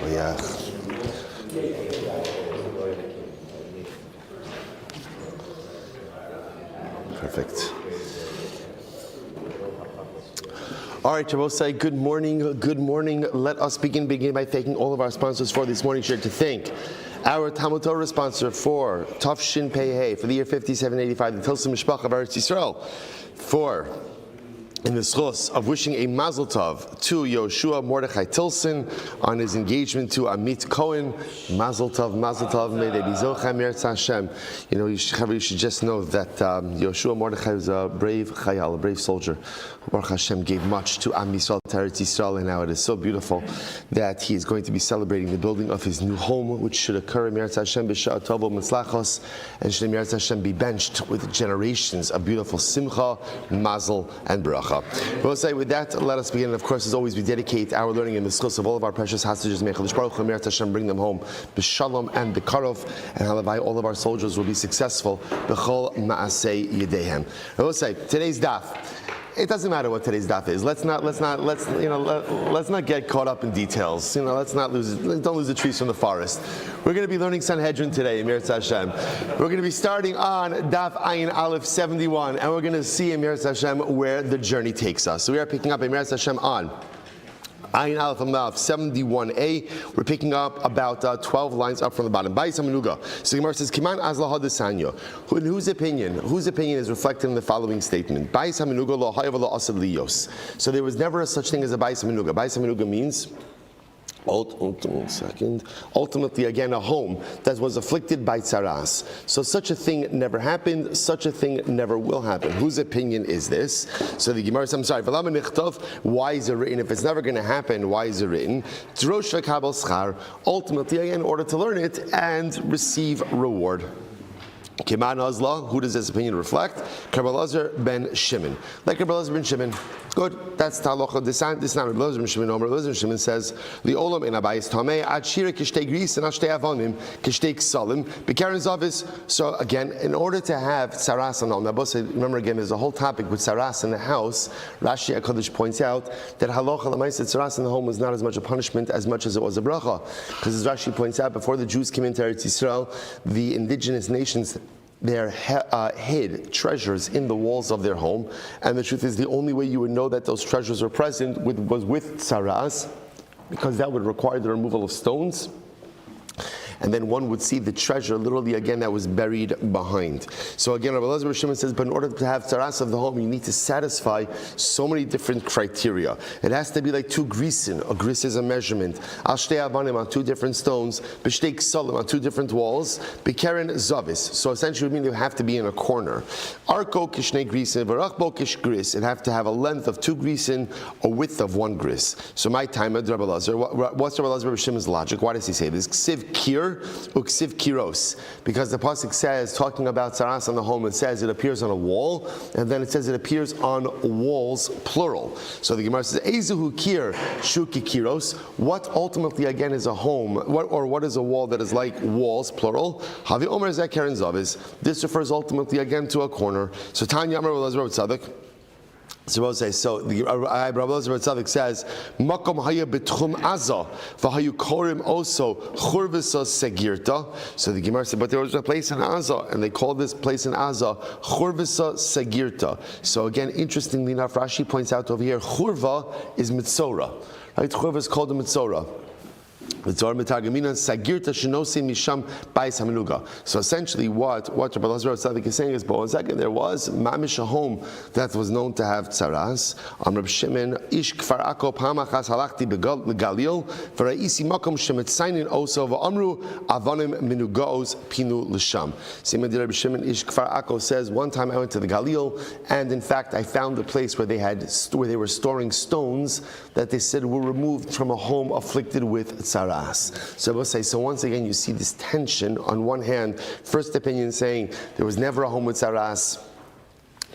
Yeah. Perfect. All right, Shabbos, good morning, good morning. Let us begin by thanking all of our sponsors for this morning. Share to thank our Talmud Torah sponsor for Tafshin Pei Hey for the year 5785, the Tilsim Mishpach of Eretz Yisrael, for in the schos of wishing a mazel tov to Yoshua Mordechai Tilson on his engagement to Amit Cohen. Mazel tov, may they be zochem Eretz Hashem. You know, you should just know that Yoshua Mordechai was a brave chayal, a brave soldier. Baruch Hashem gave much to Am Yisrael, to Eretz Yisrael, and now it is so beautiful that he is going to be celebrating the building of his new home, which should occur in Eretz Hashem b'sha'at tovo mitzlachos, and should in Eretz Hashem be benched with generations of beautiful simcha, mazel, and bracha. We'll say with that, let us begin. And of course, as always, we dedicate our learning in the schos of all of our precious hostages. May Chadash Baruch Hu Eretz Hashem bring them home b'shalom and b'karov, and halavai all of our soldiers will be successful b'chol ma'asei yedehem. We'll say today's daf. It doesn't matter what today's daf is. Let's not get caught up in details. Don't lose the trees from the forest. We're going to be learning Sanhedrin today, Eretz Hashem. We're going to be starting on Daf Ayin Aleph 71, and we're going to see in Eretz Hashem where the journey takes us. So we are picking up Eretz Hashem on Ayin Aleph 71a. We're picking up about 12 lines up from the bottom. Bayis Hamanuga. So Gemara says, Kiman Azlaha Desanyo. In whose opinion is reflected in the following statement? Bayis Hamanuga lo hayav lo asad liyos. So there was never a such thing as a Bayis Hamanuga. Bayis Hamanuga means ultimately, again, a home that was afflicted by tzaras. So such a thing never happened, such a thing never will happen. Whose opinion is this? So the Gemara says, why is it written? If it's never going to happen, why is it written? Ultimately, again, in order to learn it and receive reward. Kiman Azla, who does this opinion reflect? Rabbi Elazar ben Shimon. Like Rabbi Elazar ben Shimon. Good, that's Talocha. This is not Rabbi Elazar ben Shimon. Rabbi Elazar ben Shimon says, Li'olam in abayis tamei, ad shira kishtei gris and ashtei avonim, kishtei ksalim, b'karen zavis. So again, in order to have tzaras on now, remember again, there's a whole topic with tzaras in the house. Rashi HaKadosh points out that halacha l'maisa tzaras in the home was not as much a punishment as much as it was a bracha. Because as Rashi points out, before the Jews came into Eretz Yisrael, the indigenous nations there hid treasures in the walls of their home, and the truth is the only way you would know that those treasures were present was with tzaras, because that would require the removal of stones. And then one would see the treasure, literally again, that was buried behind. So again, Rabbi Elazar ben Shimon says, but in order to have tzaras of the home, you need to satisfy so many different criteria. It has to be like 2 grisin. A gris is a measurement. Ashtei avanim on 2 different stones. B'shtei ksalim on 2 different walls. B'keren zavis. So essentially, it would mean they have to be in a corner. Arko kishnei grisin, v'rachbo kish gris. It have to have a length of 2 grisin, a width of 1 gris. So my time at Rabbi Elazar, what's Rabbi Elazar ben Shimon's logic? Why does he say this? Ksiv kir, uksiv kiros, because the pasuk says, talking about tzaras on the home, it says it appears on a wall, and then it says it appears on walls, plural. So the Gemara says, Ezuhu kir shuki kiros. What ultimately again is a home, what is a wall that is like walls, plural? Havi omer zeh keren zavis. This refers ultimately again to a corner. So Tanya Amar Elazar Tzaddik. So the Rabbi Elazar Tzaddik says, "Makom haya betchum aza, v'hayu korim also churvisa segirta." So the Gemara said, but there was a place in Aza, and they called this place in Aza churvisa segirta. So again, interestingly enough, Rashi points out over here, churva is mitzora. Right? Churva is called a mitzora. So essentially, what Rabbi Elazar Tzaddik is saying is, but 1 second, there was mamish a home that was known to have tzaras. Rabbi Shimon ish kfar ako pamachas halachti begalil v'ra'isi makom shemetzainin oso v'amru avonim minugaos pinu l'sham. Same as Rabbi Shimon ish kfar ako says, one time I went to the Galil, and in fact I found a place where they were storing stones that they said were removed from a home afflicted with tzaras. So we'll say, so once again you see this tension. On one hand, first opinion saying there was never a home with tzaras,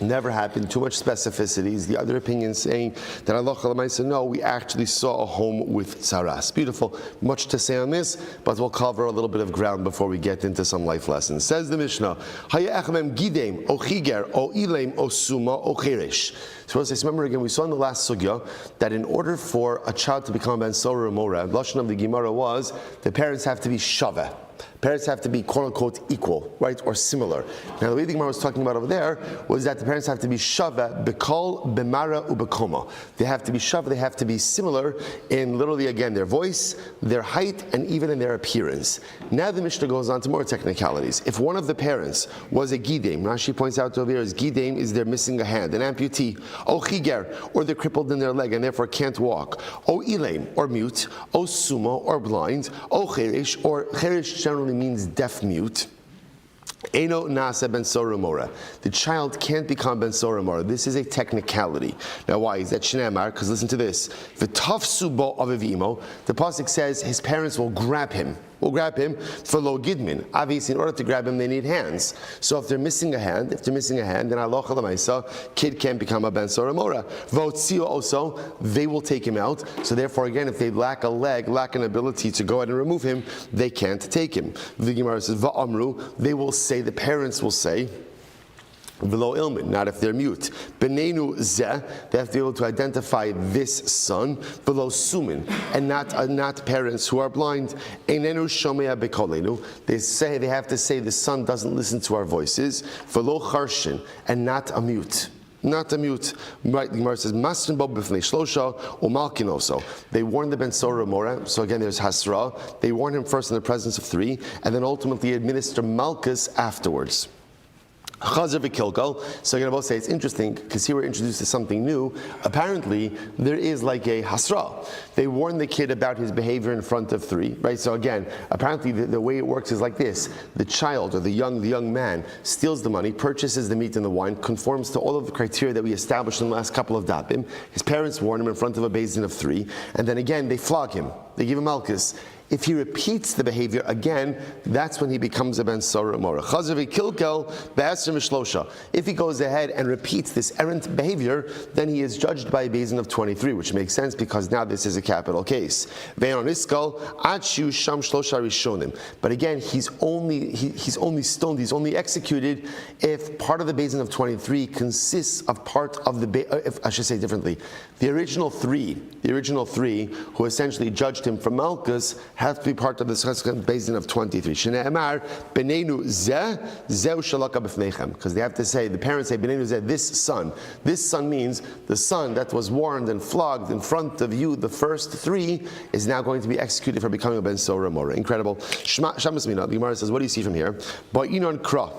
Never happened. Too much specificities. The other opinion saying that Allah Chalamaysa, no, we actually saw a home with tzaras. Beautiful. Much to say on this, but we'll cover a little bit of ground before we get into some life lessons. Says the Mishnah, Haya echamem gidem o chiger o ilem o suma o cheresh. So remember again, we saw in the last sugya that in order for a child to become ben sora or mora, the lashon of the Gemara was the parents have to be shaveh. Parents have to be quote-unquote equal, right, or similar. Now the way the Gemara was talking about over there was that the parents have to be shava, bekol, bemara, ubekoma. They have to be shava, they have to be similar in literally, again, their voice, their height, and even in their appearance. Now the Mishnah goes on to more technicalities. If one of the parents was a gidem, Rashi points out over here, is gidem is they're missing a hand, an amputee, o chiger, or they're crippled in their leg and therefore can't walk, o ilem, or mute, o sumo, or blind, o cheresh, or cheresh generally means deaf mute. Eno nasa ben sora mora. The child can't become ben sora mora. This is a technicality. Now, why is that shneimar? Because listen to this: v'tafsu bo avivimo. The pasuk says his parents will grab him. For lo gidmin. Obviously, in order to grab him, they need hands. So if they're missing a hand, then Allah Chalamaysa, kid can't become a ben sora mora. Votzio also, they will take him out. So therefore, again, if they lack a leg, lack an ability to go ahead and remove him, they can't take him. The Gemara says, va'amru, they will say, the parents will say, V'lo ilmin, not if they're mute. Benenu zeh, they have to be able to identify this son. V'lo sumin, and not parents who are blind. Einenu shomea bekolenu, they have to say the son doesn't listen to our voices. V'lo charshin, and not a mute. Not a mute. Right, the Gemara says, Masrin bo b'fnei shlosha or malkin also. They warn the ben sora mora. So again, there's hasra. They warn him first in the presence of three, and then ultimately administer malchus afterwards. Chazer v'kilgal. So again, I will say it's interesting because here we're introduced to something new. Apparently, there is like a hasra. They warn the kid about his behavior in front of three, right? So again, apparently the way it works is like this: the child or the young man steals the money, purchases the meat and the wine, conforms to all of the criteria that we established in the last couple of dapim. His parents warn him in front of a beis din of three, and then again they flog him. They give him malchus. If he repeats the behavior again, that's when he becomes a ben sora mora. If he goes ahead and repeats this errant behavior, then he is judged by a beis din of 23, which makes sense because now this is a capital case. But again, he's only stoned, he's only executed if part of the beis din of 23 consists of part of the, I should say differently, the original three who essentially judged him for malchus have to be part of the beis din of 23. Shneimar benenu zeh shalaka b'fneichem, because they have to say, the parents say benenu zeh, this son. This son means the son that was warned and flogged in front of you, the first three, is now going to be executed for becoming a ben sora mora. Incredible. Shamas mina. The Gemara says, what do you see from here? Ba'inon kra.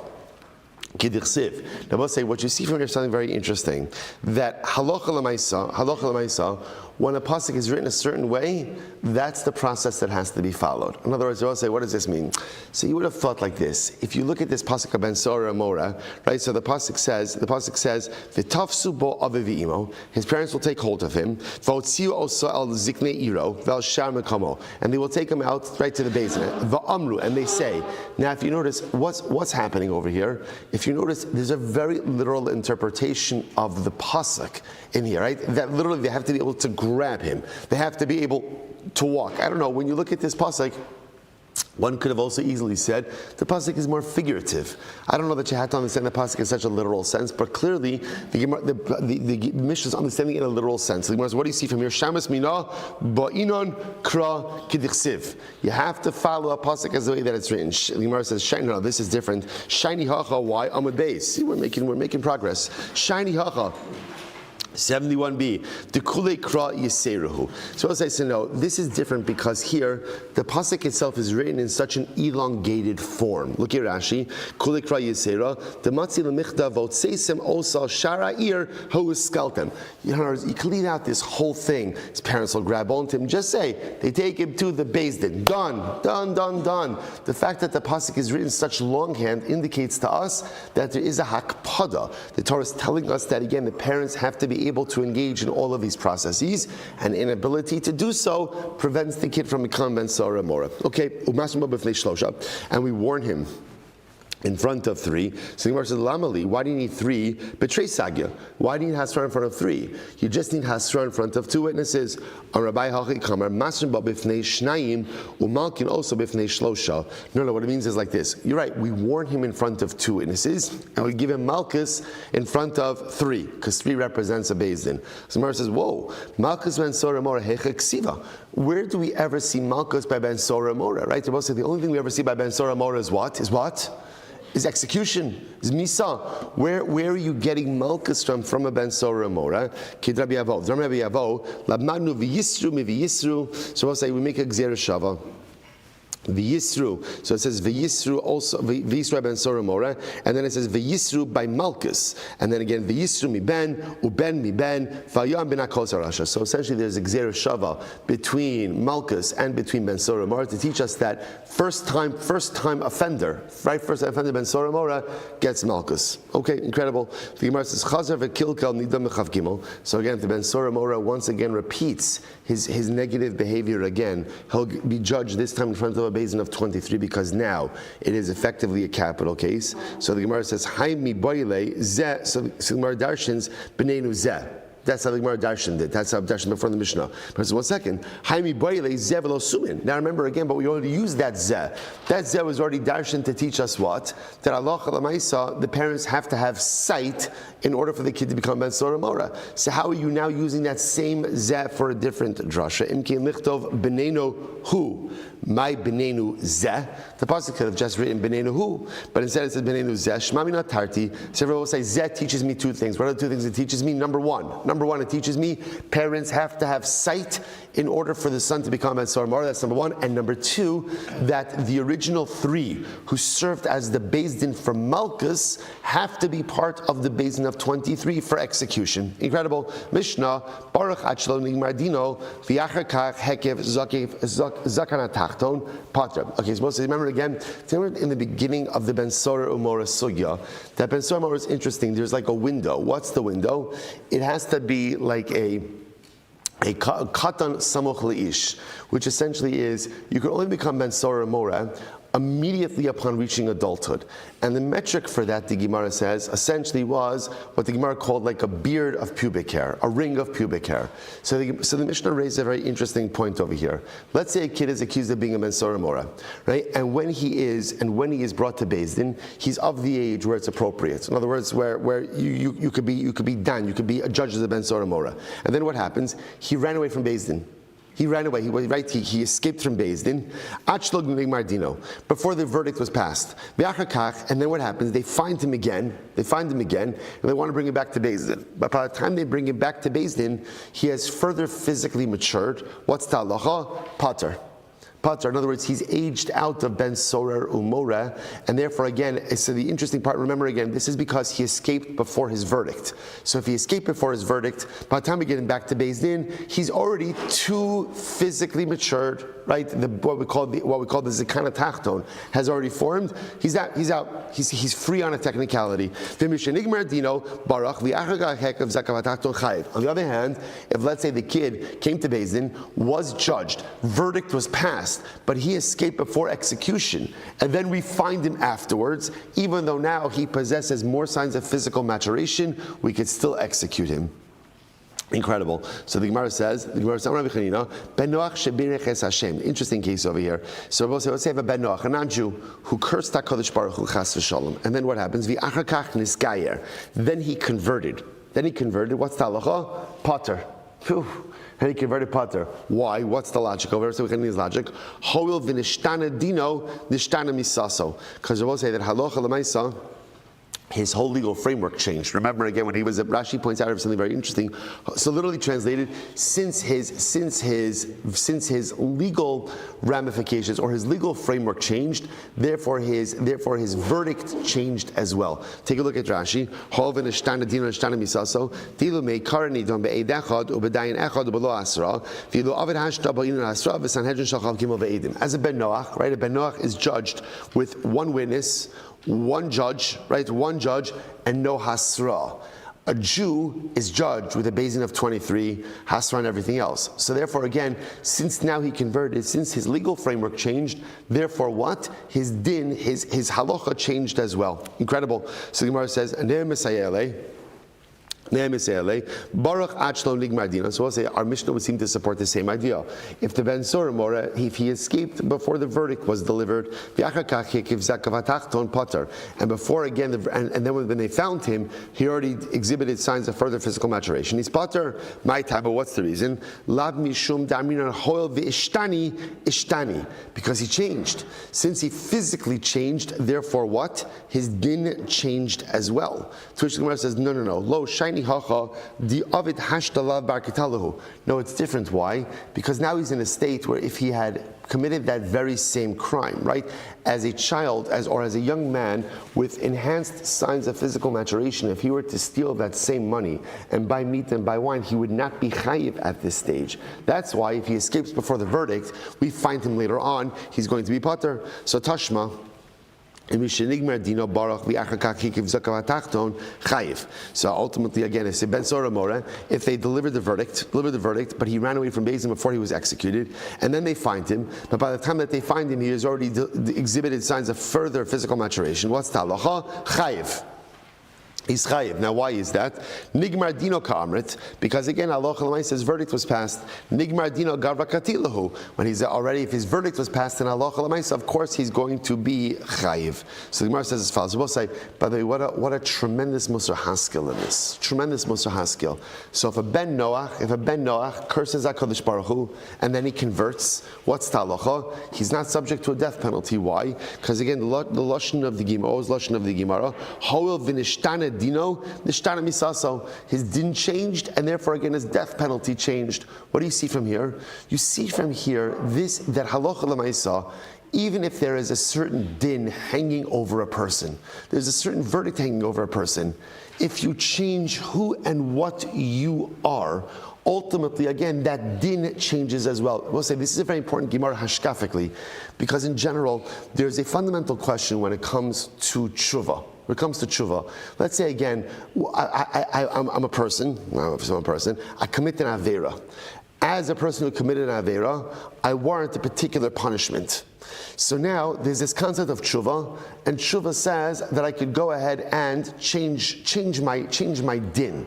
Now, we'll say what you see from here is something very interesting. That halacha l'maisa, when a pasuk is written a certain way, that's the process that has to be followed. In other words, we'll say, what does this mean? So you would have thought like this: if you look at this pasuk of ben sora mora, right? So the pasuk says, "V'tafsu bo aviviimo." His parents will take hold of him. V'otziu osa al ziknei iro v'al shar mekamo, and they will take him out right to the basin. V'amru, and they say. Now, if you notice, what's happening over here? If you notice, there's a very literal interpretation of the pasuk in here, right? That literally they have to be able to grab him. They have to be able to walk. I don't know, when you look at this pasuk, one could have also easily said the pasuk is more figurative. I don't know that you have to understand the pasuk in such a literal sense, but clearly the Mishnah is understanding it in a literal sense. What do you see from here? Shamas mina ba'inon kra kidichsiv. You have to follow a pasuk as the way that it's written. The Gemara says, "Shiny, no, this is different." Shiny hacha, why? Amud beis. See, we're making progress. Shiny hacha. 71b, the kule kra yiseruhu. So as I said, no, this is different because here the pasuk itself is written in such an elongated form. Look here, Rashi, kule kra yisera, the matzi lemichta votseisem osal sharair houskaltem. You can leave out this whole thing. His parents will grab onto him. Just say they take him to the beis din. Done. The fact that the pasuk is written in such longhand indicates to us that there is a hakpada. The Torah is telling us that again the parents have to be able to engage in all of these processes, and inability to do so prevents the kid from becoming ben sora mora. Okay, and we warn him in front of 3. So the Gemara says, Lamali, why do you need 3? Betray Sagya. Why do you need Hasra in front of 3? You just need Hasra in front of 2 witnesses. On Rabbi Hachi Kamar, Masrin ba bifnei Shnayim, Umalkin also bifnei Shlosha. No, what it means is like this. You're right, we warn him in front of 2 witnesses, and we give him Malchus in front of 3, because 3 represents a Beis Din. So the Gemara says, whoa, Malchus ben Sora Mora Hecha Ksiva. Where do we ever see Malchus by ben Sora Mora, right? The only thing we ever see by ben Sora Mora is what? Is execution, is misa. Where are you getting malchus from a ben Sora Mora? Kid Rabbi Yavo. Rabbi Yavo, labmanu v'yisru mi v'yisru. So we'll say we make a gzera shava. V'yisru. So it says v'yisru also, v'yisru ben Sora Mora, and then it says v'yisru by Malchus, and then again v'yisru mi ben, uben mi ben, v'ayam ben akol sarasha. So essentially there's a gzera shava between Malchus and between ben Sora Mora to teach us that first time offender, right? First time offender ben Sora Mora gets Malchus. Okay, incredible. The Gemara says chazer v'kilkal nidam mechav gimel. So again, the ben Sora Mora once again repeats his negative behavior again. He'll be judged this time in front of a Beis Din of 23 because now it is effectively a capital case. So the Gemara says, "Haim mi boile zeh." So the Gemara darshins b'neinu zeh. That's how the Gemara darshan did. That's how darshan before the Mishnah. But one second, Haim mi boile zeh v'lo sumin. Now remember again, but we already used that zeh. That zeh was already darshan to teach us what? That Allah Lamaisa, the parents have to have sight in order for the kid to become ben Sora Mora. So how are you now using that same zeh for a different drasha? Imkein lichtov b'neinu hu. My benenu zeh. The pasuk could have just written benenu hu, but instead it says benenu zeh. Shmami not tarti. So everyone will say zeh teaches me 2 things. What are the 2 things it teaches me? Number one, it teaches me parents have to have sight in order for the son to become ben Sora Mora. That's number 1. And number 2, that the original 3 who served as the Beis Din for Malchus have to be part of the Beis Din of 23 for execution. Incredible. Mishnah Baruch Achlo Nigmardino V'Yachar Kach Hekev Zakanatach. Okay, so remember again, in the beginning of the Ben Sora Umora Sugya, that Ben Sora Umora is interesting. There's like a window. What's the window? It has to be like a katan samoch leish, which essentially is you can only become Ben Sora Umora immediately upon reaching adulthood. And the metric for that, the Gemara says, essentially was what the Gemara called like a beard of pubic hair, a ring of pubic hair. So the Mishnah raised a very interesting point over here. Let's say a kid is accused of being a ben Sora Mora, right? And when he is brought to Beis Din, he's of the age where it's appropriate. In other words, where you could be done, you could be a judge as a ben Sora Mora. And then what happens? He ran away from Beis Din. He ran away. He escaped from Beis Din. Before the verdict was passed. And then what happens? They find him again. And they want to bring him back to Beis Din. But by the time they bring him back to Beis Din, he has further physically matured. What's the halacha? Pater. In other words, he's aged out of ben Sora Umora, and therefore again, so the interesting part, remember again, this is because he escaped before his verdict. So if he escaped before his verdict, by the time we get him back to Beis Din, he's already too physically matured, right? What we call the Zakana Tachton has already formed. He's out. He's free on a technicality. On the other hand, if let's say the kid came to Beis Din, was judged, verdict was passed, but he escaped before execution, and then we find him afterwards, even though now he possesses more signs of physical maturation, we could still execute him. Incredible. So the Gemara says, Ben Noach shebirech es Hashem. Interesting case over here. So let's say I have a Ben Noach, a non-Jew, who cursed HaKadosh Baruch Hu chas v'shalom, and then what happens? V'achar kach nisgayer. Then he converted. What's the halacha? Pater. And he converted Pater. Why? What's the logic over here? So we can use logic. Hoil v'nishtana dino, nishtana misaso. Because we will say that halacha l'maisa, his whole legal framework changed. Remember again when he was at Rashi points out something very interesting. So literally translated, since his legal ramifications or his legal framework changed, therefore his verdict changed as well. Take a look at Rashi. As a Ben Noach, right? A Ben Noach is judged with one witness, one judge, right? One judge and no hasra. A Jew is judged with a basin of 23, Hasra and everything else. So therefore, again, since now he converted, since his legal framework changed, therefore what? His din, his halacha changed as well. Incredible. So the Gemara says, Baruch Achlo Nigmardina. So we'll say our Mishnah would seem to support the same idea. If the Ben Sura Mora, if he escaped before the verdict was delivered, and before again, and then when they found him, he already exhibited signs of further physical maturation. He's potter, my time, but what's the reason? Lab mishum damrinan hoil ishtani, because he changed. Since he physically changed, therefore what? His din changed as well. To which the Gemara says, no, lo shiny. No, it's different. Why? Because now he's in a state where if he had committed that very same crime, right, as a child, or as a young man with enhanced signs of physical maturation, if he were to steal that same money and buy meat and buy wine, he would not be chayiv at this stage. That's why if he escapes before the verdict, we find him later on, he's going to be potter. So Tashma. So ultimately, again, if Ben Sora Mora, if they delivered the verdict, but he ran away from Beis Din before he was executed, and then they find him, but by the time that they find him, he has already exhibited signs of further physical maturation. What's halacha? Chayiv. He's chayiv. Now, why is that? Nigmar dino ka'amrit, because again, Allah says verdict was passed. Nigmar dino gavra katilahu. When he's already, if his verdict was passed in Allah, of course he's going to be chayiv. So the Gemara says as follows. We'll say, by the way, what a tremendous musar haskell in this. Tremendous musar haskell. So if a ben Noach curses HaKadosh Baruch Hu, and then he converts, what's talacha? He's not subject to a death penalty. Why? Because again, the lashon of the Gemara, hoil v'nishtana dino, nishtana misaso. His din changed, and therefore again his death penalty changed. What do you see from here? You see from here that halacha l'maisa, even if there is a certain din hanging over a person, there's a certain verdict hanging over a person, if you change who and what you are, ultimately, again, that din changes as well. We'll say this is a very important Gemara hashkafically, because in general, there's a fundamental question when it comes to tshuva. When it comes to tshuva, let's say again, I'm a person, I commit an avera. As a person who committed an avera, I warrant a particular punishment. So now there's this concept of tshuva, and tshuva says that I could go ahead and change my din.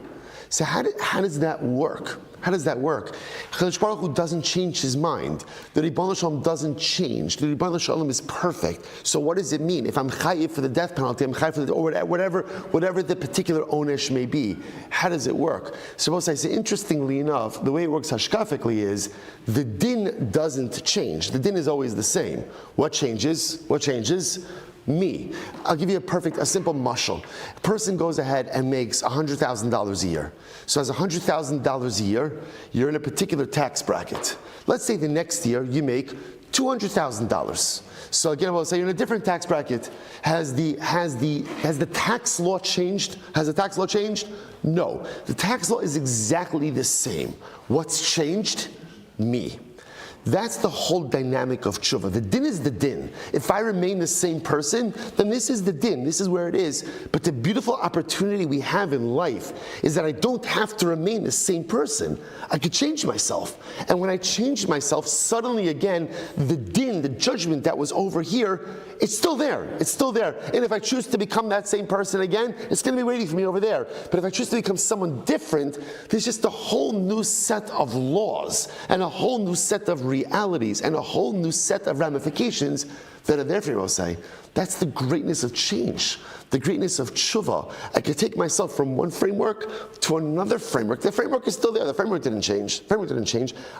So how does that work? How does that work? HaKadosh Baruch Hu doesn't change his mind. The Ribbon Shalom doesn't change. The Ribbon Shalom is perfect. So what does it mean? If I'm chayiv for the death penalty, I'm chayiv for or whatever the particular onesh may be. How does it work? Suppose I say, interestingly enough, the way it works hashkafically is the din doesn't change. The din is always the same. What changes? Me. I'll give you a simple mashal. A person goes ahead and makes $100,000 a year. So as $100,000 a year, you're in a particular tax bracket. Let's say the next year you make $200,000. So again, we'll say you're in a different tax bracket. Has the tax law changed? Has the tax law changed? No. The tax law is exactly the same. What's changed? Me. That's the whole dynamic of tshuva. The din is the din. If I remain the same person, then this is the din. This is where it is. But the beautiful opportunity we have in life is that I don't have to remain the same person. I could change myself. And when I change myself, suddenly again, the din, the judgment that was over here, it's still there. It's still there. And if I choose to become that same person again, it's going to be waiting for me over there. But if I choose to become someone different, there's just a whole new set of laws and a whole new set of realities and a whole new set of ramifications that are there for you, I'll say. That's the greatness of change, the greatness of tshuva. I could take myself from one framework to another framework. The framework is still there. The framework didn't change.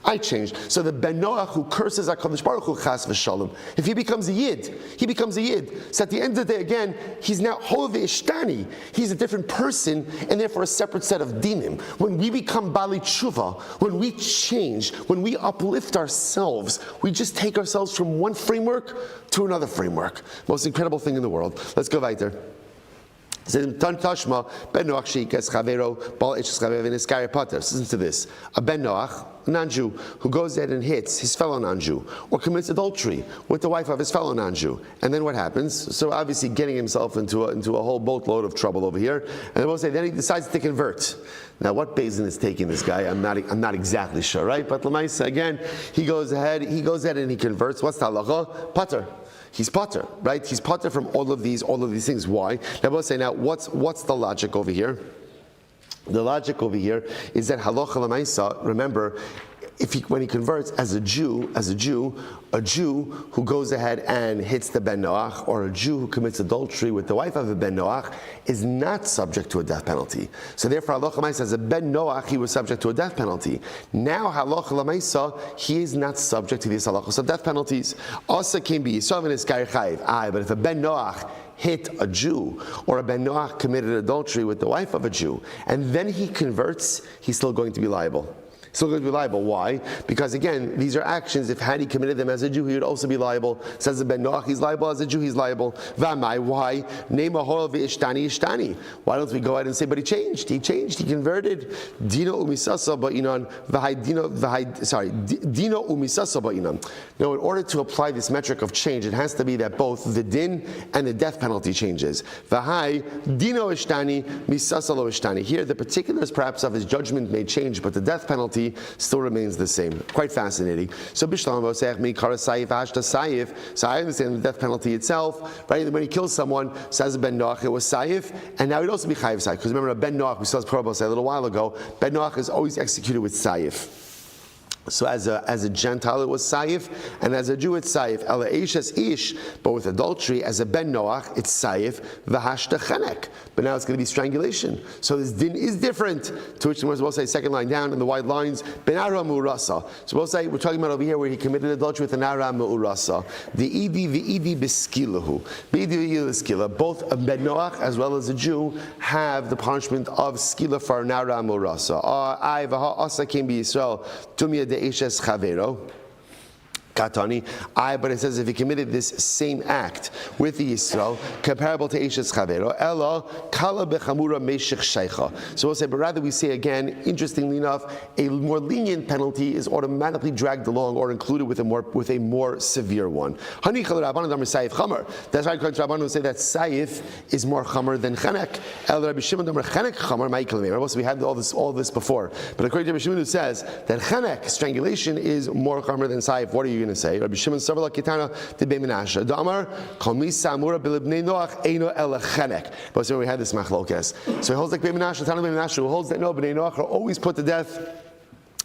I changed. So the Ben Noach who curses HaKadosh Baruch Hu chas v'shalom, if he becomes a yid, he becomes a yid. So at the end of the day, again, he's now hove ishtani. He's a different person and therefore a separate set of dinim. When we become bali tshuva, when we change, when we uplift ourselves, we just take ourselves from one framework to another framework. Most incredible thing in the world. Let's go weiter. says, Tan Tashma, Ben Noach Sheikas Chavero, Bal Ichas Chavev in Iskari Pater. Listen to this. A Ben Noach, a non-Jew, who goes ahead and hits his fellow non-Jew, or commits adultery with the wife of his fellow non-Jew. And then what happens? So obviously getting himself into a whole boatload of trouble over here. And I will say, then he decides to convert. Now, what Beis Din is taking this guy, I'm not exactly sure, right? But Lamaisa, again, he goes ahead and he converts. What's the halacha? Pater. He's pater, right? He's pater from all of these things. Why? Now, we'll say, what's the logic over here? The logic over here is that halacha l'maisa. Remember, when he converts as a Jew who goes ahead and hits the Ben Noach, or a Jew who commits adultery with the wife of a Ben Noach, is not subject to a death penalty. So therefore, halacha l'maisa, as a Ben Noach, he was subject to a death penalty. Now, halacha l'maisa, he is not subject to these halachos of death penalties. Also can be yisrael and iskar chayiv. But if a Ben Noach hit a Jew, or a Ben Noach committed adultery with the wife of a Jew, and then he converts, he's still going to be liable. Still going to be liable. Why? Because again, these are actions. If had he committed them as a Jew, he would also be liable. Says the Ben Noach, he's liable. As a Jew, he's liable. V'amai, why? Name a horol v'ishtani ishtani. Why don't we go ahead and say, but he changed. He converted. Dino umisasa ba'inan Dino umisasa ba'inan. Now, in order to apply this metric of change, it has to be that both the din and the death penalty changes. V'hai dino ishtani misasa lo ishtani. Here, the particulars perhaps of his judgment may change, but the death penalty still remains the same. Quite fascinating. So Bishlam Vosech mi kara sayif ashta sayif. So I understand the death penalty itself, right? When he kills someone, says Ben Noach, it was sayif, and now he'd also be chayiv sayif. Because remember, Ben Noach, we saw this parable a little while ago, Ben Noach is always executed with sayif. So as a Gentile it was Saif, and as a Jew it's Saif. Ela Eishes Ish, but with adultery, as a Ben Noach, it's Saif, V'hashta Chenek. But now it's going to be strangulation. So this din is different, to which the Gemara will say, second line down in the wide lines, Ben Ara Mu'urasa. So we'll say, we're talking about over here where he committed adultery with an Ara Mu'urasa. The Idi Biskilahu. Biskila. Both a Ben Noach as well as a Jew have the punishment of Skila for an Ara Mu'urasa. I V'ha Asa came be Yisrael, Tumia de Ishes Chavero. Katani. But it says if he committed this same act with the Yisrael, comparable to Eshes Chavero, Ella Kala Bechamura Meshich Sheicha. So we'll say, but rather we say again, interestingly enough, a more lenient penalty is automatically dragged along or included with a more severe one. Hani Chal Rabbanan Damar Saif Chamer. That's why Rabbanan will say that Saif is more Chamer than Chenek. El Rabbi Shimon Damar Chenek Chamer Ma'ikal. So we had all this before, but according to Rabbi Shimon, who says that Chenek, strangulation, is more Chamer than Saif. What are you going to say? Rabbi Shimon Sarvala Kitana de Bei Menashe. Damar Kami Samura Bilibnei Noach Eino El Chenek. But so we had this machlokes. So he holds like Bei Menashe, Tana Bei Menashe, who holds that no Bnei Noach are always put to death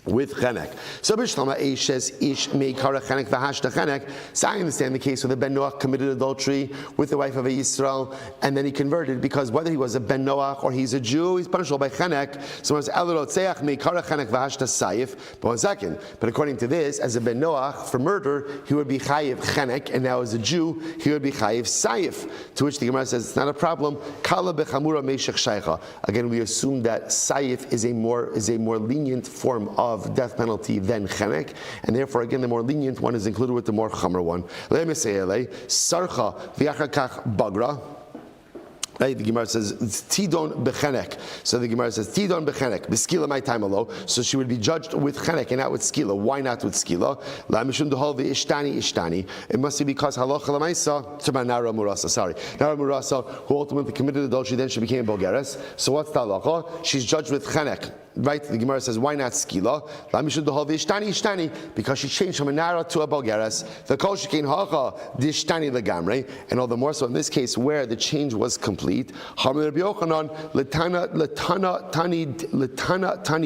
with chenek. So Bishlama Eishes Ish Meikara Chenek V'Hashta Chenek. So I understand the case where the Ben Noach committed adultery with the wife of a Yisrael, and then he converted, because whether he was a Ben Noach or he's a Jew, he's punishable by chenek. So it's Elorotzeach Meikara Chenek V'Hashta Saif. But 1 second. But according to this, as a Ben Noach for murder, he would be chayiv chenek, and now as a Jew, he would be chayiv saif. To which the Gemara says it's not a problem. Kala bechamura meishech shaycha. Again, we assume that saif is a more lenient form of death penalty than chenek, and therefore again the more lenient one is included with the more chamer one. Let me say sarcha v'achakach bagra. Right, the Gemara says Tidon bechenek. So the Gemara says Tidon bechenek. B'skila my time alone. So she would be judged with chenek and not with skila. Why not with skila? La mishum dehol ishtani. It must be because halacha lamaisa to Nara Murasa. Sorry, Nara Murasa, who ultimately committed adultery, then she became a Bulgaris. So what's the halacha? She's judged with chenek. Right, the Gemara says, why not skila? La mishum dehol ishtani, because she changed from a Nara to a Bulgaris. The kol shekein hacha dishtani legamre, and all the more so in this case where the change was complete. Hamir Rabbi Yochanan letana tani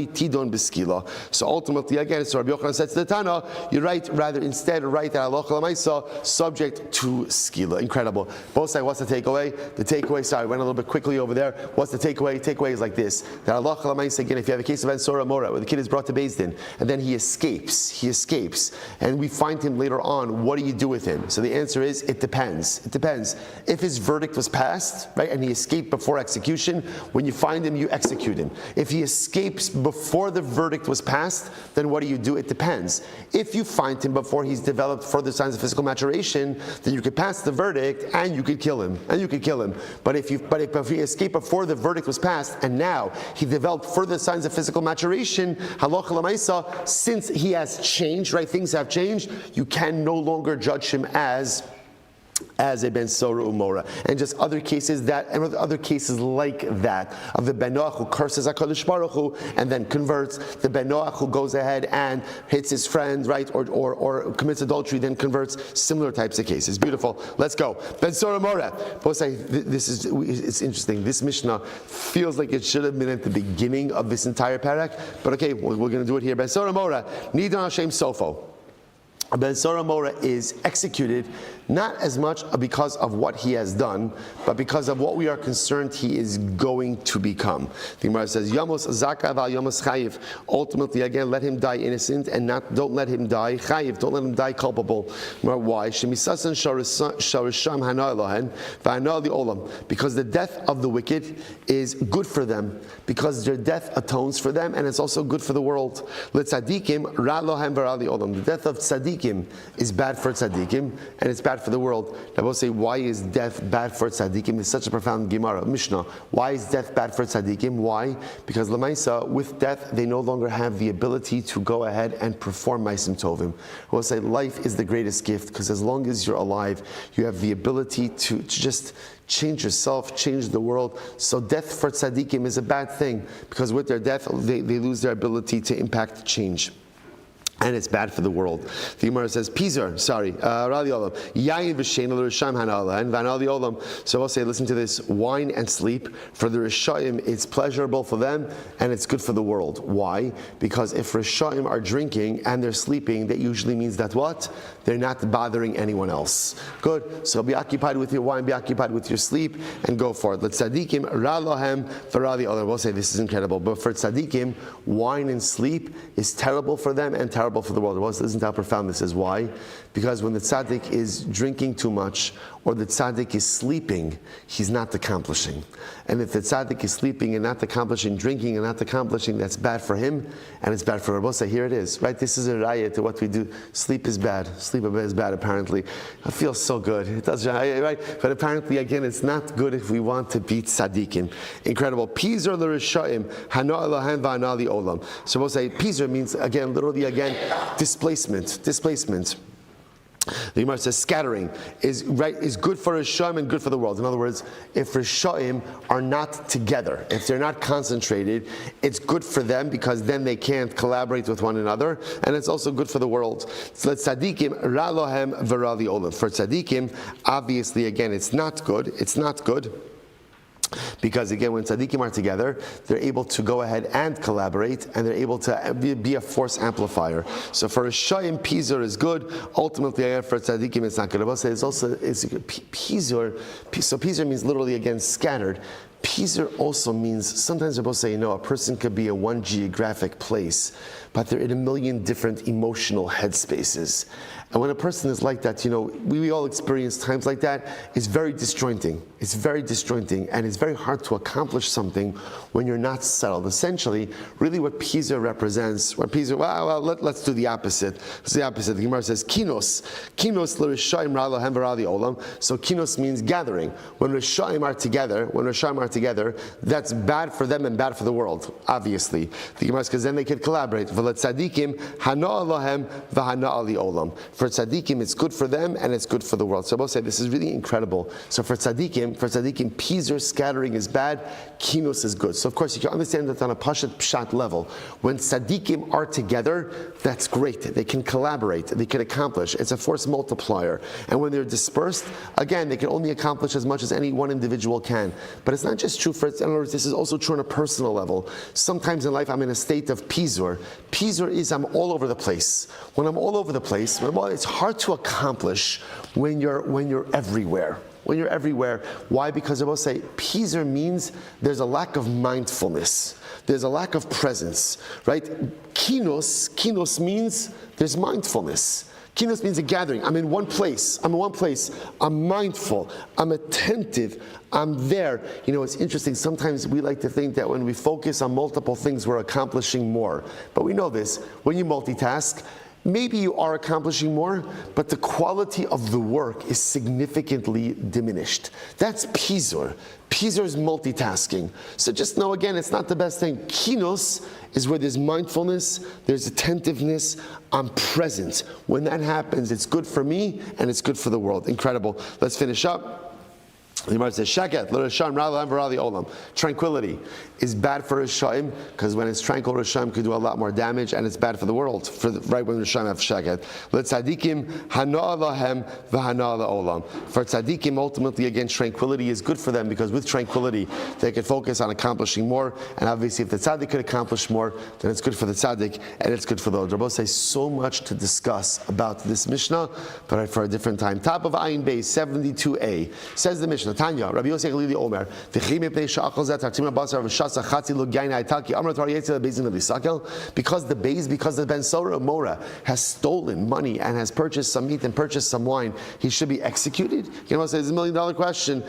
tidon beskila. So ultimately, again, so Rabbi Yochanan said to the Tana, you're right. Rather, instead, write that halacha l'maisa subject to skila. Incredible. Both say, what's the takeaway? The takeaway. Sorry, I went a little bit quickly over there. What's the takeaway? Takeaway is like this: that halacha l'maisa, again, if you have have a case of Ben Sora Mora, where the kid is brought to Beis Din, and then he escapes, and we find him later on. What do you do with him? So the answer is, it depends. It depends. If his verdict was passed, right, and he escaped before execution, when you find him, you execute him. If he escapes before the verdict was passed, then what do you do? It depends. If you find him before he's developed further signs of physical maturation, then you could pass the verdict and you could kill him. But if he escaped before the verdict was passed and now he developed further signs of physical maturation, halacha l'maisa, since he has changed, right? Things have changed. You can no longer judge him as a ben sora umora, and just other cases like that of the ben noach who curses HaKadosh Baruch Hu and then converts, the ben noach who goes ahead and hits his friend, right, or commits adultery, then converts. Similar types of cases. Beautiful. Let's go. Ben sora umora. It's interesting. This Mishnah feels like it should have been at the beginning of this entire parak, but okay, we're going to do it here. Ben sora umora. Nidan Hashem sofo. Ben Sora Mora is executed not as much because of what he has done, but because of what we are concerned he is going to become. The Gemara says, Yamos Zaka val Yamos Chayiv. Ultimately, again, let him die innocent and don't let him die Chayiv. Don't let him die culpable. Why? Shemisasan Sharisham Hana Elohen V'Hana Olam. Because the death of the wicked is good for them, because their death atones for them, and it's also good for the world. Let Tzadikim Ra Lohem V'Ra Olam. The death of Tzadikim is bad for tzaddikim and it's bad for the world. I will say, why is death bad for tzaddikim? It's such a profound Gemara, Mishnah. Why is death bad for tzaddikim? Why? Because Lamaisa, with death, they no longer have the ability to go ahead and perform Maisim Tovim. I will say, life is the greatest gift, because as long as you're alive, you have the ability to just change yourself, change the world. So death for tzaddikim is a bad thing, because with their death, they lose their ability to impact change. And it's bad for the world. The Gemara says, Rali Olam, Yayin v'shein l'rishayim hana'ala, and v'anali Olam. So I'll say, listen to this, wine and sleep, for the Rishayim, it's pleasurable for them, and it's good for the world. Why? Because if Rishayim are drinking and they're sleeping, that usually means that what? They're not bothering anyone else. Good. So be occupied with your wine, be occupied with your sleep, and go for it. Let tzadikim ra lohem v'rali Olam. We'll say, this is incredible. But for tzadikim, wine and sleep is terrible for them and terrible for the world. Listen to how profound this is. Why? Because when the tzaddik is drinking too much, or the tzaddik is sleeping, he's not accomplishing. And if the tzaddik is sleeping and not accomplishing, drinking and not accomplishing, that's bad for him, and it's bad for Rabbi. So here it is, right? This is a raya to what we do. Sleep is bad. Sleep is bad, apparently. It feels so good. It does, right? But apparently, again, it's not good if we want to beat tzaddikim. Incredible. Pizar l'rishayim, hana Elohem v'hana olam. So we'll say, pizar means, again, literally, displacement. The Gemara says scattering is good for Rishayim and good for the world. In other words, if Rishayim are not together, if they're not concentrated, it's good for them, because then they can't collaborate with one another, and it's also good for the world. So let tzadikim ra lohem v'ra olam. For tzadikim, obviously, again, it's not good. Because again, when tzaddikim are together, they're able to go ahead and collaborate, and they're able to be a force amplifier. So for Rishayim, pizur is good. Ultimately, for tzaddikim, it's not good. It's also pizur. So pizur means literally, again, scattered. Pizur also means, sometimes we're supposed to say, a person could be in one geographic place, but they're in a million different emotional headspaces. And when a person is like that, we all experience times like that. It's very disjointing. And it's very hard to accomplish something when you're not settled. Essentially, really what pizur represents, let's do the opposite. The Gemara says, kinos l'rishayim ra lohem v'ra olam. So kinos means gathering. When Rishayim are together, that's bad for them and bad for the world, obviously. The Gemara says, because then they can collaborate. V'let tzadikim hana lohem v'hana olam. For tzaddikim, it's good for them and it's good for the world. So I will say, this is really incredible. So for tzaddikim, pizur, scattering is bad, kinos is good. So of course, you can understand that on a pshat level. When tzaddikim are together, that's great. They can collaborate, they can accomplish. It's a force multiplier. And when they're dispersed, again, they can only accomplish as much as any one individual can. But it's not just true in other words, this is also true on a personal level. Sometimes in life, I'm in a state of pizur. Pizur is I'm all over the place. When I'm all over the place, it's hard to accomplish when you're everywhere. when you're everywhere. Why? Because I will say, Pizer means there's a lack of mindfulness. There's a lack of presence, right? Kinos means there's mindfulness. Kinos means a gathering. I'm in one place. I'm mindful. I'm attentive. I'm there. You know, it's interesting. Sometimes we like to think that when we focus on multiple things, we're accomplishing more. But we know this. When you multitask, maybe you are accomplishing more, but the quality of the work is significantly diminished. That's Pizor. Pizor is multitasking. So just know, again, it's not the best thing. Kinos is where there's mindfulness, there's attentiveness, I'm present. When that happens, it's good for me and it's good for the world. Incredible. Let's finish up. The Gemara says, "Shaket l'Rishayim ra'lam v'ra'li olam." Tranquility is bad for Rishayim because when it's tranquil, Rishayim could do a lot more damage, and it's bad for the world. Right when Rishayim have shaket, l'tzadikim hana lahem v'hana la'olam. For tzadikim, ultimately, again, tranquility is good for them because with tranquility, they can focus on accomplishing more. And obviously, if the tzadik could accomplish more, then it's good for the tzadik and it's good for the world. Rabbi says so much to discuss about this Mishnah, but for a different time. Top of Ayin Beis 72a says the Mishnah. Tanya, Rabbi Yosef Galili Omer, because the Ben Sora Mora has stolen money and has purchased some meat and purchased some wine, he should be executed? You know, it's a $1 million question.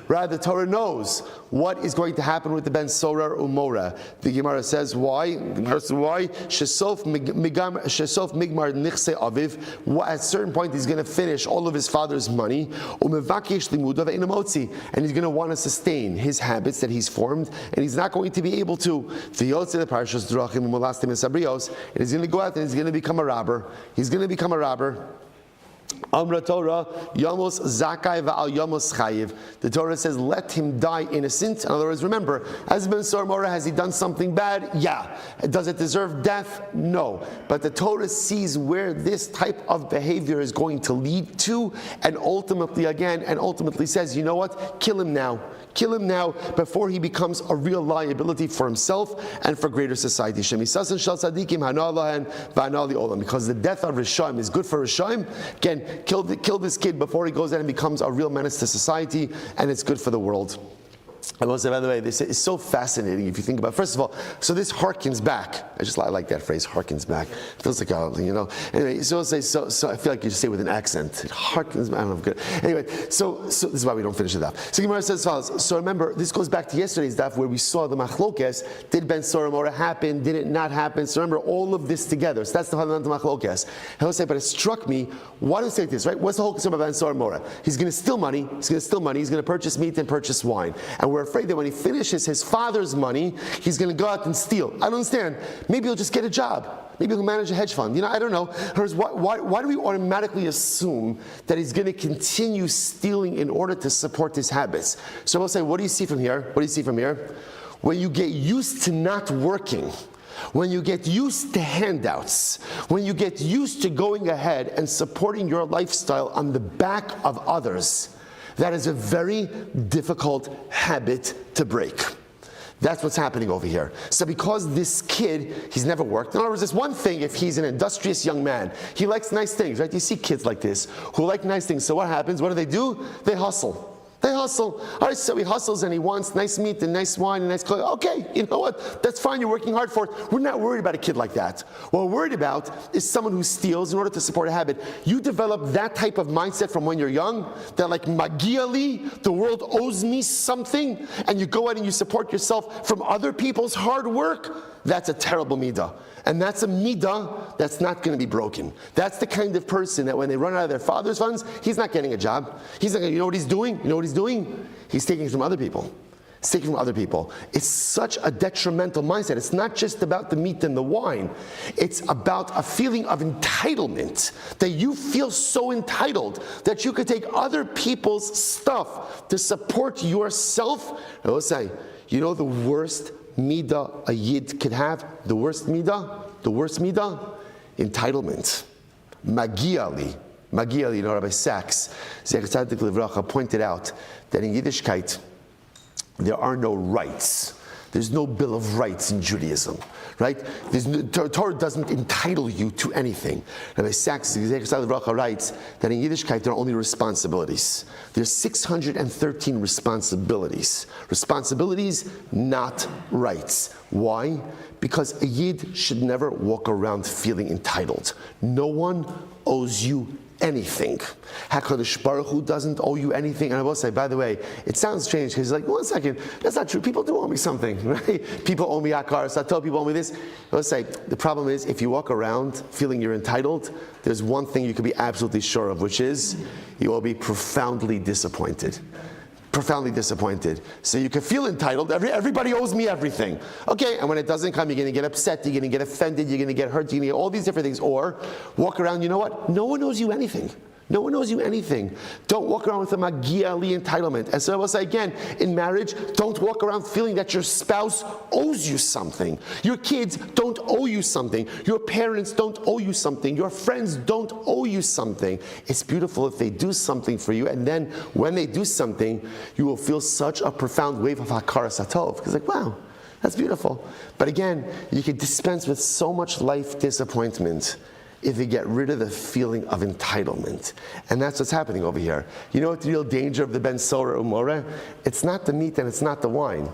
Rather, the Torah knows what is going to happen with the Ben Sora Umora. The Gemara says why? Shesof Migmar Nichse Aviv. At a certain point, he's going to finish all of his father's money, and he's going to want to sustain his habits that he's formed, and he's not going to be able to. And he's going to go out and he's going to become a robber. Amra Torah, Yamos Zakai va'al Yamos Chayiv. The Torah says, let him die innocent. In other words, remember, has Ben Sor Mora, has he done something bad? Yeah. Does it deserve death? No. But the Torah sees where this type of behavior is going to lead to, and ultimately says, you know what? Kill him now. Kill him now before he becomes a real liability for himself and for greater society. Because the death of Rishayim is good for Rishayim. Again, kill this kid before he goes out and becomes a real menace to society, and it's good for the world. I will say, by the way, this is so fascinating if you think about it. First of all, so this harkens back. I like that phrase, harkens back. It feels like, Anyway, so I feel like you just say it with an accent. It harkens back. I don't know if good. Anyway, so this is why we don't finish the daf. So Gemara says as follows. So remember, this goes back to yesterday's daf where we saw the machlokes. Did Ben Sora Mora happen? Did it not happen? So remember all of this together. So that's the fundamental machlokes. I will say, but it struck me, why do we say this, right? What's the whole concern about Ben Sora Mora? He's going to steal money. He's going to purchase meat and purchase wine. And we're afraid that when he finishes his father's money, he's going to go out and steal. I don't understand. Maybe he'll just get a job. Maybe he'll manage a hedge fund. I don't know. Why do we automatically assume that he's going to continue stealing in order to support his habits? So we'll say, what do you see from here? When you get used to not working, when you get used to handouts, when you get used to going ahead and supporting your lifestyle on the back of others, that is a very difficult habit to break. That's what's happening over here. So because this kid, he's never worked. In other words, it's one thing if he's an industrious young man. He likes nice things, right? You see kids like this who like nice things. So what happens? What do? They hustle. All right, so he hustles and he wants nice meat and nice wine and nice clothes. Okay, you know what? That's fine. You're working hard for it. We're not worried about a kid like that. What we're worried about is someone who steals in order to support a habit. You develop that type of mindset from when you're young, that like magiali, the world owes me something, and you go out and you support yourself from other people's hard work. That's a terrible midah. And that's a midah that's not going to be broken. That's the kind of person that when they run out of their father's funds, he's not getting a job. He's not. You know what he's doing? He's taking it from other people. It's such a detrimental mindset. It's not just about the meat and the wine. It's about a feeling of entitlement, that you feel so entitled that you could take other people's stuff to support yourself. I will say, the worst midah a yid could have, the worst midah, entitlement. Magiali, Rabbi Sachs, Zecher Tzadik Livracha, pointed out that in Yiddishkeit, there are no rights. There's no Bill of Rights in Judaism, right? Torah doesn't entitle you to anything. Rabbi Sachs, the Zecher Bracha, writes that in Yiddishkeit there are only responsibilities. There's 613 responsibilities. Responsibilities, not rights. Why? Because a Yid should never walk around feeling entitled. No one owes you anything. HaKadosh Baruch Hu doesn't owe you anything. And I will say, by the way, it sounds strange because like, 1 second, that's not true. People do owe me something, right? People owe me akar, sato, people owe me this. I will say, the problem is if you walk around feeling you're entitled, there's one thing you can be absolutely sure of, which is you will be profoundly disappointed. Profoundly disappointed. So you can feel entitled. Everybody owes me everything. Okay, and when it doesn't come, you're going to get upset, you're going to get offended, you're going to get hurt, you're going to get all these different things. Or walk around, you know what? No one owes you anything. No one owes you anything. Don't walk around with a magia li entitlement. And so I will say again, in marriage, don't walk around feeling that your spouse owes you something. Your kids don't owe you something. Your parents don't owe you something. Your friends don't owe you something. It's beautiful if they do something for you, and then when they do something, you will feel such a profound wave of hakara satov. Because like, wow, that's beautiful. But again, you can dispense with so much life disappointment if you get rid of the feeling of entitlement. And that's what's happening over here. You know what the real danger of the Ben Sora Umore? It's not the meat and it's not the wine.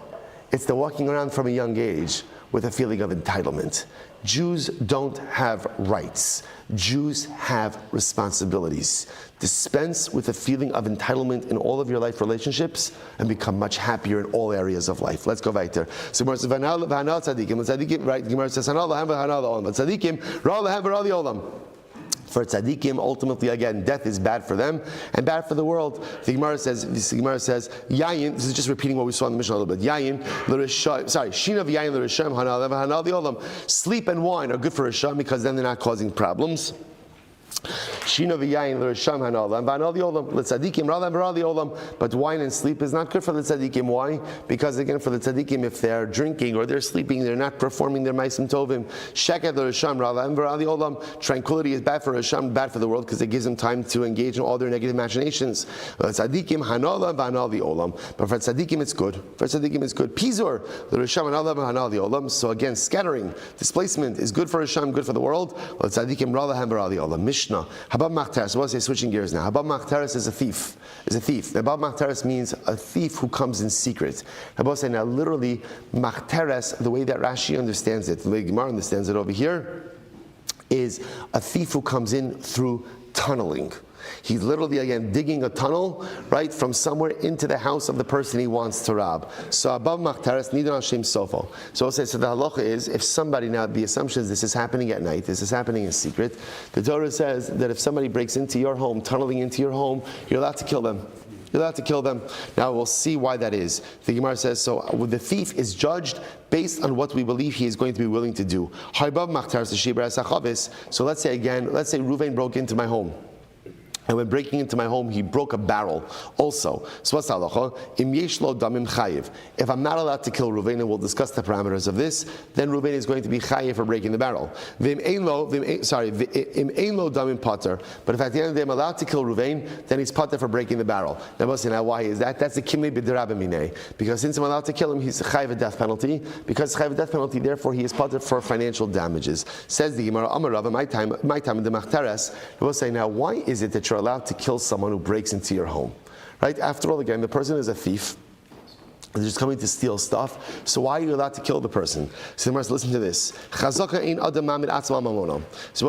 It's the walking around from a young age with a feeling of entitlement. Jews don't have rights. Jews have responsibilities. Dispense with a feeling of entitlement in all of your life relationships and become much happier in all areas of life. Let's go weiter. So Gemara says, "V'hanal tzadikim," right? Gemara says, "Hanal lahem v'hanal la'olam." Tzadikim, ra lahem v'ra li'olam. For tzaddikim, ultimately, again, death is bad for them and bad for the world. The Gemara says, Yayin, this is just repeating what we saw in the Mishnah a little bit. Yayin, Shina v'yayin l'risham, hanal v'olam. Sleep and wine are good for Risham because then they're not causing problems. Shino v'yayin l'risham hanalam v'anal yolam l'tzadikim ralam v'ral yolam. But wine and sleep is not good for the tzadikim. Why? Because again, for the tzadikim, if they're drinking or they're sleeping, they're not performing their ma'asim tovim. Sheket l'risham ralam v'ral yolam. Tranquility is bad for Risham, bad for the world because it gives them time to engage in all their negative imaginations. Tzadikim hanalam v'anal yolam. But for tzadikim, it's good. For tzadikim, it's good. Pizur l'risham hanalam v'anal yolam. So again, scattering, displacement is good for Risham, good for the world. Tzadikim ralam v'ral yolam. Mishnah. Habab Machteres. We'll say switching gears now. Habab Machteres is a thief. Habab Machteres means a thief who comes in secret. Habab say now literally Machteres, the way that Rashi understands it, the way Gemara understands it over here, is a thief who comes in through tunneling. He's literally, again, digging a tunnel, right, from somewhere into the house of the person he wants to rob. So, above Machteres, Nidan Hashem Sofo. So, the halacha is, if somebody, now the assumption is this is happening at night, this is happening in secret, the Torah says that if somebody breaks into your home, tunneling into your home, you're allowed to kill them. You're allowed to kill them. Now we'll see why that is. The Gemara says, so the thief is judged based on what we believe he is going to be willing to do. So let's say again, let's say Reuven broke into my home. And when breaking into my home, he broke a barrel also. So what's the halacha? Im yesh lo damim chayiv. If I'm not allowed to kill Reuven, and we'll discuss the parameters of this, then Reuven is going to be chayiv for breaking the barrel. Im ein lo damim pater. But if at the end of the day I'm allowed to kill Reuven, then he's pater for breaking the barrel. Now why is that? That's the kimli b'derabimine. Because since I'm allowed to kill him, he's chayiv a death penalty. Because chayiv a death penalty, therefore he is pater for financial damages. Says the Gemara, Amar Rava, my time in the Machteres. We'll say now, why is it that you're allowed to kill someone who breaks into your home, right? After all, again, the person is a thief. They're just coming to steal stuff. So why are you allowed to kill the person? So the Gemara says, listen to this. So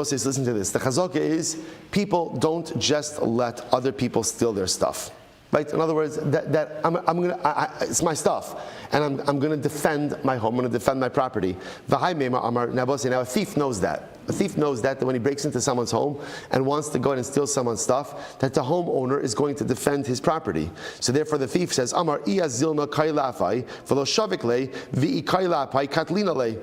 says, listen to this. The chazaka is people don't just let other people steal their stuff. Right? In other words, it's my stuff, and I'm going to defend my home. I'm going to defend my property. Now a thief knows that. A thief knows that when he breaks into someone's home and wants to go in and steal someone's stuff, that the homeowner is going to defend his property. So therefore, the thief says, "Amar iya zilna kailafai v'lo shavikle v'i kailafai katlinale."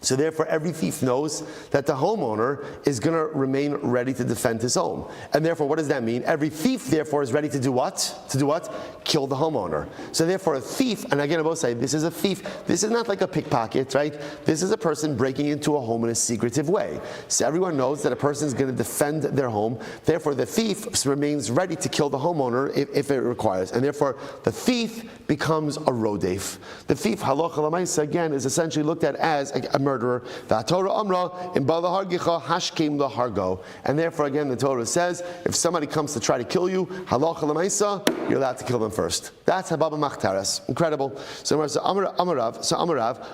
So therefore, every thief knows that the homeowner is going to remain ready to defend his home. And therefore, what does that mean? Every thief, therefore, is ready to do what? To do what? Kill the homeowner. So therefore, a thief, and again, I both say, this is a thief. This is not like a pickpocket, right? This is a person breaking into a home in a secretive way. So everyone knows that a person is going to defend their home. Therefore, the thief remains ready to kill the homeowner if it requires. And therefore, the thief becomes a rodef. The thief, halacha l'maisa, again, is essentially looked at as a murderer. The Torah amra in bala hargicha hashkim lahargo. And therefore, again, the Torah says, if somebody comes to try to kill you, halacha l'maisa, you're allowed to kill them first. That's habam machteres. Incredible. So Amarav,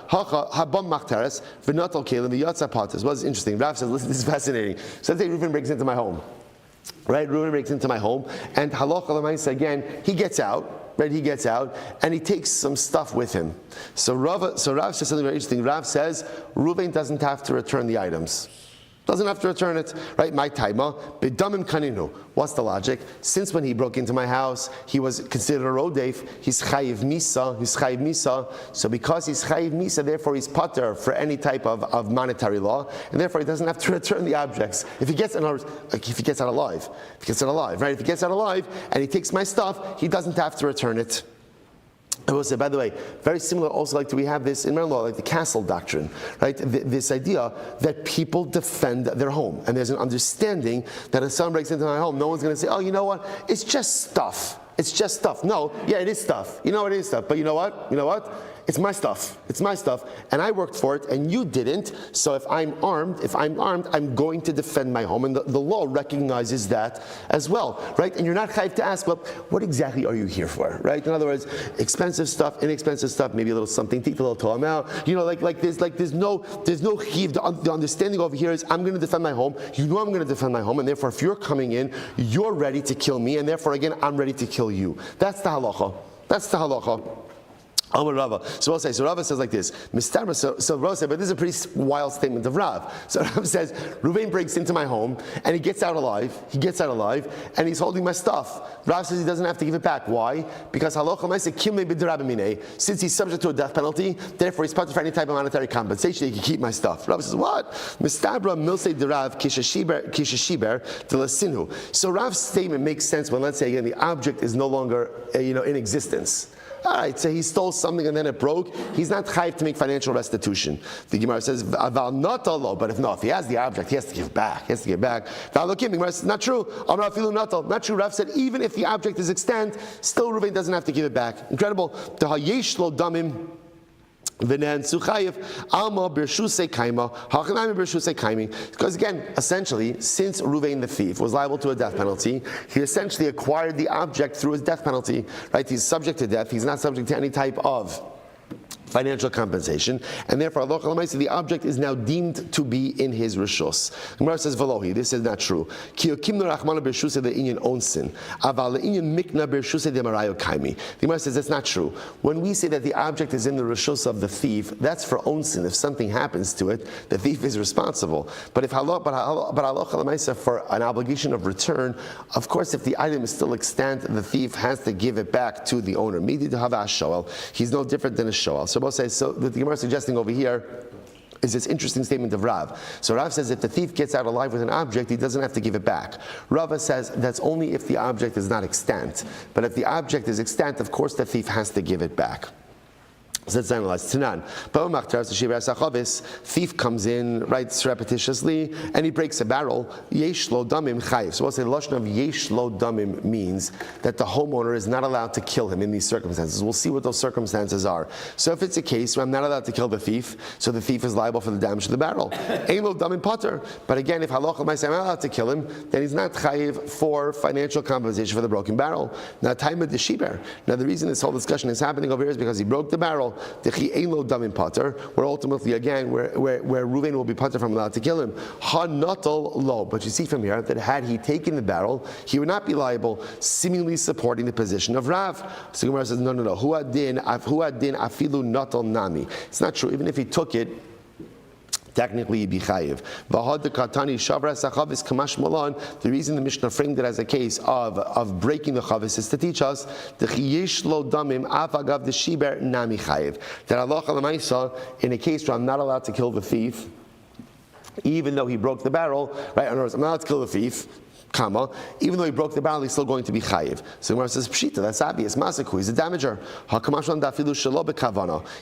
hacha habam machteres v'natal kelim v'yatza patas. What's interesting? Rav says, listen, this is fascinating. So let's say Reuven breaks into my home. Right, Reuven breaks into my home, and halacha l'maisa, again, he gets out. Right, he gets out and he takes some stuff with him. So Rav says something very interesting. Rav says Reuven doesn't have to return the items. Doesn't have to return it, right? My taima, bedamim kaninu. What's the logic? Since when he broke into my house, he was considered a rodef. He's chayiv misa. So because he's chayiv misa, therefore he's pater for any type of monetary law, and therefore he doesn't have to return the objects. If he gets out alive, right? If he gets out alive and he takes my stuff, he doesn't have to return it. I will say, by the way, very similar also like we have this in Maryland law, like the castle doctrine, right? This idea that people defend their home. And there's an understanding that if someone breaks into my home, no one's going to say, oh, you know what? It's just stuff. It's just stuff. No, yeah, it is stuff. You know it is stuff. But you know what? It's my stuff. It's my stuff. And I worked for it and you didn't. So if I'm armed, I'm going to defend my home. And the law recognizes that as well, right? And you're not chayiv to ask, well, what exactly are you here for, right? In other words, expensive stuff, inexpensive stuff, maybe a little something, take a little tolam out. You know, there's no chiv. The understanding over here is I'm going to defend my home. You know I'm going to defend my home. And therefore, if you're coming in, you're ready to kill me. And therefore, again, I'm ready to kill you. That's the halacha. So Rav says like this, so Rav said, but this is a pretty wild statement of Rav. So Rav says, Reuven breaks into my home and he gets out alive, and he's holding my stuff. Rav says he doesn't have to give it back. Why? Because since he's subject to a death penalty, therefore he's subject for any type of monetary compensation, he can keep my stuff. Rav says, what? So Rav's statement makes sense when, let's say again, the object is no longer in existence. All right, so he stole something and then it broke. He's not chayiv to make financial restitution. The Gemara says, "Aval not alo." But if he has the object, he has to give back. The Gemara says, not true. Not true. Rav said, even if the object is extant, still Reuven doesn't have to give it back. Incredible. The hayesh lo damim. Because again, essentially, since Reuven the thief was liable to a death penalty, he essentially acquired the object through his death penalty. Right? He's subject to death. He's not subject to any type of financial compensation, and therefore the object is now deemed to be in his rishus. Gemara says, "V'lohi." This is not true. The Gemara says that's not true. When we say that the object is in the rishus of the thief, that's for onsin. If something happens to it, the thief is responsible. But for an obligation of return, of course, if the item is still extant, the thief has to give it back to the owner. He's no different than a shoel. So what the Gemara is suggesting over here is this interesting statement of Rav. So Rav says if the thief gets out alive with an object, he doesn't have to give it back. Rava says that's only if the object is not extant. But if the object is extant, of course the thief has to give it back. So let's analyze. Tanan. Thief comes in, writes repetitiously, and he breaks a barrel. Yesh lo damim chayiv. So we'll say the lashon of yesh lo damim means that the homeowner is not allowed to kill him in these circumstances. We'll see what those circumstances are. So if it's a case where I'm not allowed to kill the thief, so the thief is liable for the damage to the barrel. Ein lo damim pater. But again, if halacha might say I'm not allowed to kill him, then he's not chayiv for financial compensation for the broken barrel. Now, time of the shiber. Now, the reason this whole discussion is happening over here is because he broke the barrel. Where ultimately again where Reuven will be pater from allowed to kill him. But you see from here that had he taken the barrel, he would not be liable, seemingly supporting the position of Rav. So Gemara says, no. Huadin afilu natal nami. It's not true. Even if he took it technically he'd be chayiv. The reason the Mishnah framed it as a case of breaking the chavis is to teach us that halacha l'maisa, in a case where I'm not allowed to kill the thief, even though he broke the barrel, right? In other words, I'm not allowed to kill the thief, even though he broke the barrel, he's still going to be chayiv. So Gemara says, Pshita, that's obvious. Masaku, he's a damager.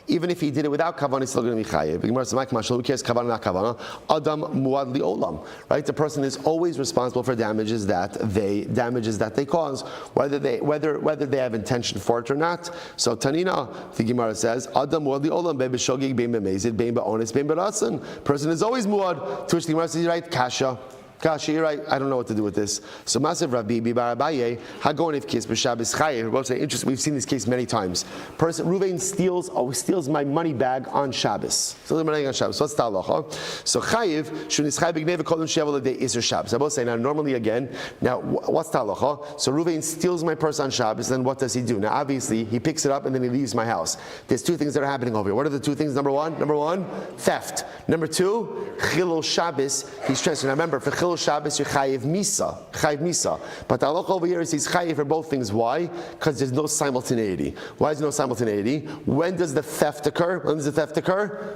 Even if he did it without kavanah, he's still going to be chayiv. Gemara says, who cares kavanah, not kavanah? Adam muad li olam. Right? The person is always responsible for damages that they cause, whether they have intention for it or not. So Tanina, the Gemara says, Adam muad li olam, bein b'shogig, bein b'mezid, bein ba'onis, bein b'ratzon. Person is always muad. To which the Gemara says, right, kasha. Gosh, you're right. I don't know what to do with this. So, Masav Rabbi, Bibar Abaye, Hagon if kiss b'Shabbos chayev. We're both saying interesting. We've seen this case many times. Person Ruvain steals my money bag on Shabbos. So the money on Shabbos. What's the halacha? So chayev shunischay b'gnei v'kolon shevel l'day iser Shabbos. I both say now. Normally again. Now what's the halacha? So Ruvain steals my purse on Shabbos. Then what does he do? Now obviously he picks it up and then he leaves my house. There's two things that are happening over here. What are the two things? Number one, theft. Number two, chilul Shabbos. He's transferring. Now remember, for chilul Shabbos, you're chayiv misa. But the halacha over here is he's chayiv for both things. Why? Because there's no simultaneity. Why is there no simultaneity? When does the theft occur?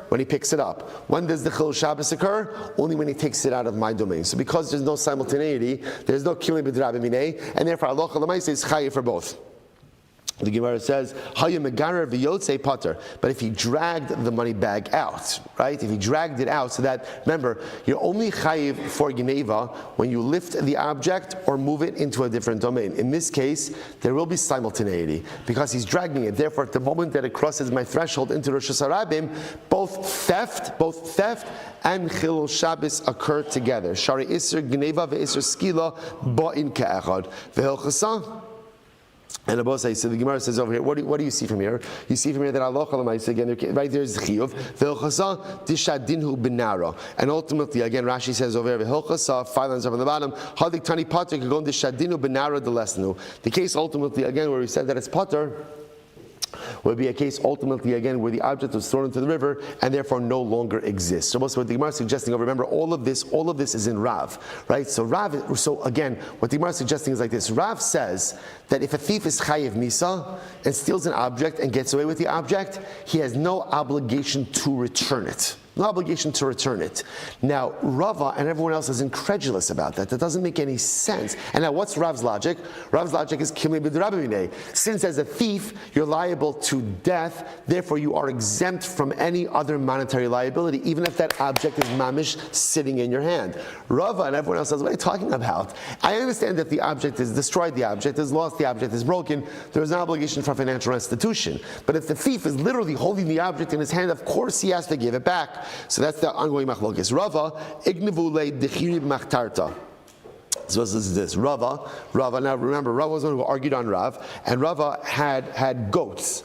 When he picks it up. When does the chilul Shabbos occur? Only when he takes it out of my domain. So because there's no simultaneity, there's no killing b'drab minei, and therefore halacha l'maisa is chayiv for both. The Gemara says, "Hayim v'yotzei pater." But if he dragged the money bag out, right? If he dragged it out, so that remember, you're only chayiv for geneva when you lift the object or move it into a different domain. In this case, there will be simultaneity because he's dragging it. Therefore, at the moment that it crosses my threshold into Rosh Hashanah, both theft and chilul Shabbos occur together. Shari iser geneva ve'iser skila ba'in ka'echad ve'hilchasa. And Abba says, so the Gemara says over here, what do you see from here? You see from here that Allah again, right there is the chiyuv. V'hilchasa dishadinhu binara. And ultimately, again, Rashi says over here, v'hilchasa, 5 lines up on the bottom, hadik tani pater kagon dishadinhu binara delesnu. The case ultimately, again, where we said that it's pater, would be a case ultimately again where the object was thrown into the river and therefore no longer exists. So what the Gemara is suggesting, remember all of this is in Rav, right? So again, what the Gemara is suggesting is like this. Rav says that if a thief is chayiv misa and steals an object and gets away with the object, he has no obligation to return it. No obligation to return it. Now, Rava and everyone else is incredulous about that. That doesn't make any sense. And now, what's Rav's logic? Rav's logic is killing b'drabbi. Since as a thief, you're liable to death, therefore you are exempt from any other monetary liability, even if that object is mamish sitting in your hand. Rava and everyone else says, what are you talking about? I understand that the object is destroyed, the object is lost, the object is broken. There is an obligation for financial restitution. But if the thief is literally holding the object in his hand, of course he has to give it back. So that's the ongoing machlokes. Rava, ignevu le dechiri machtarta. So this is this. Rava. Now remember, Rava was the one who argued on Rav, and Rava had goats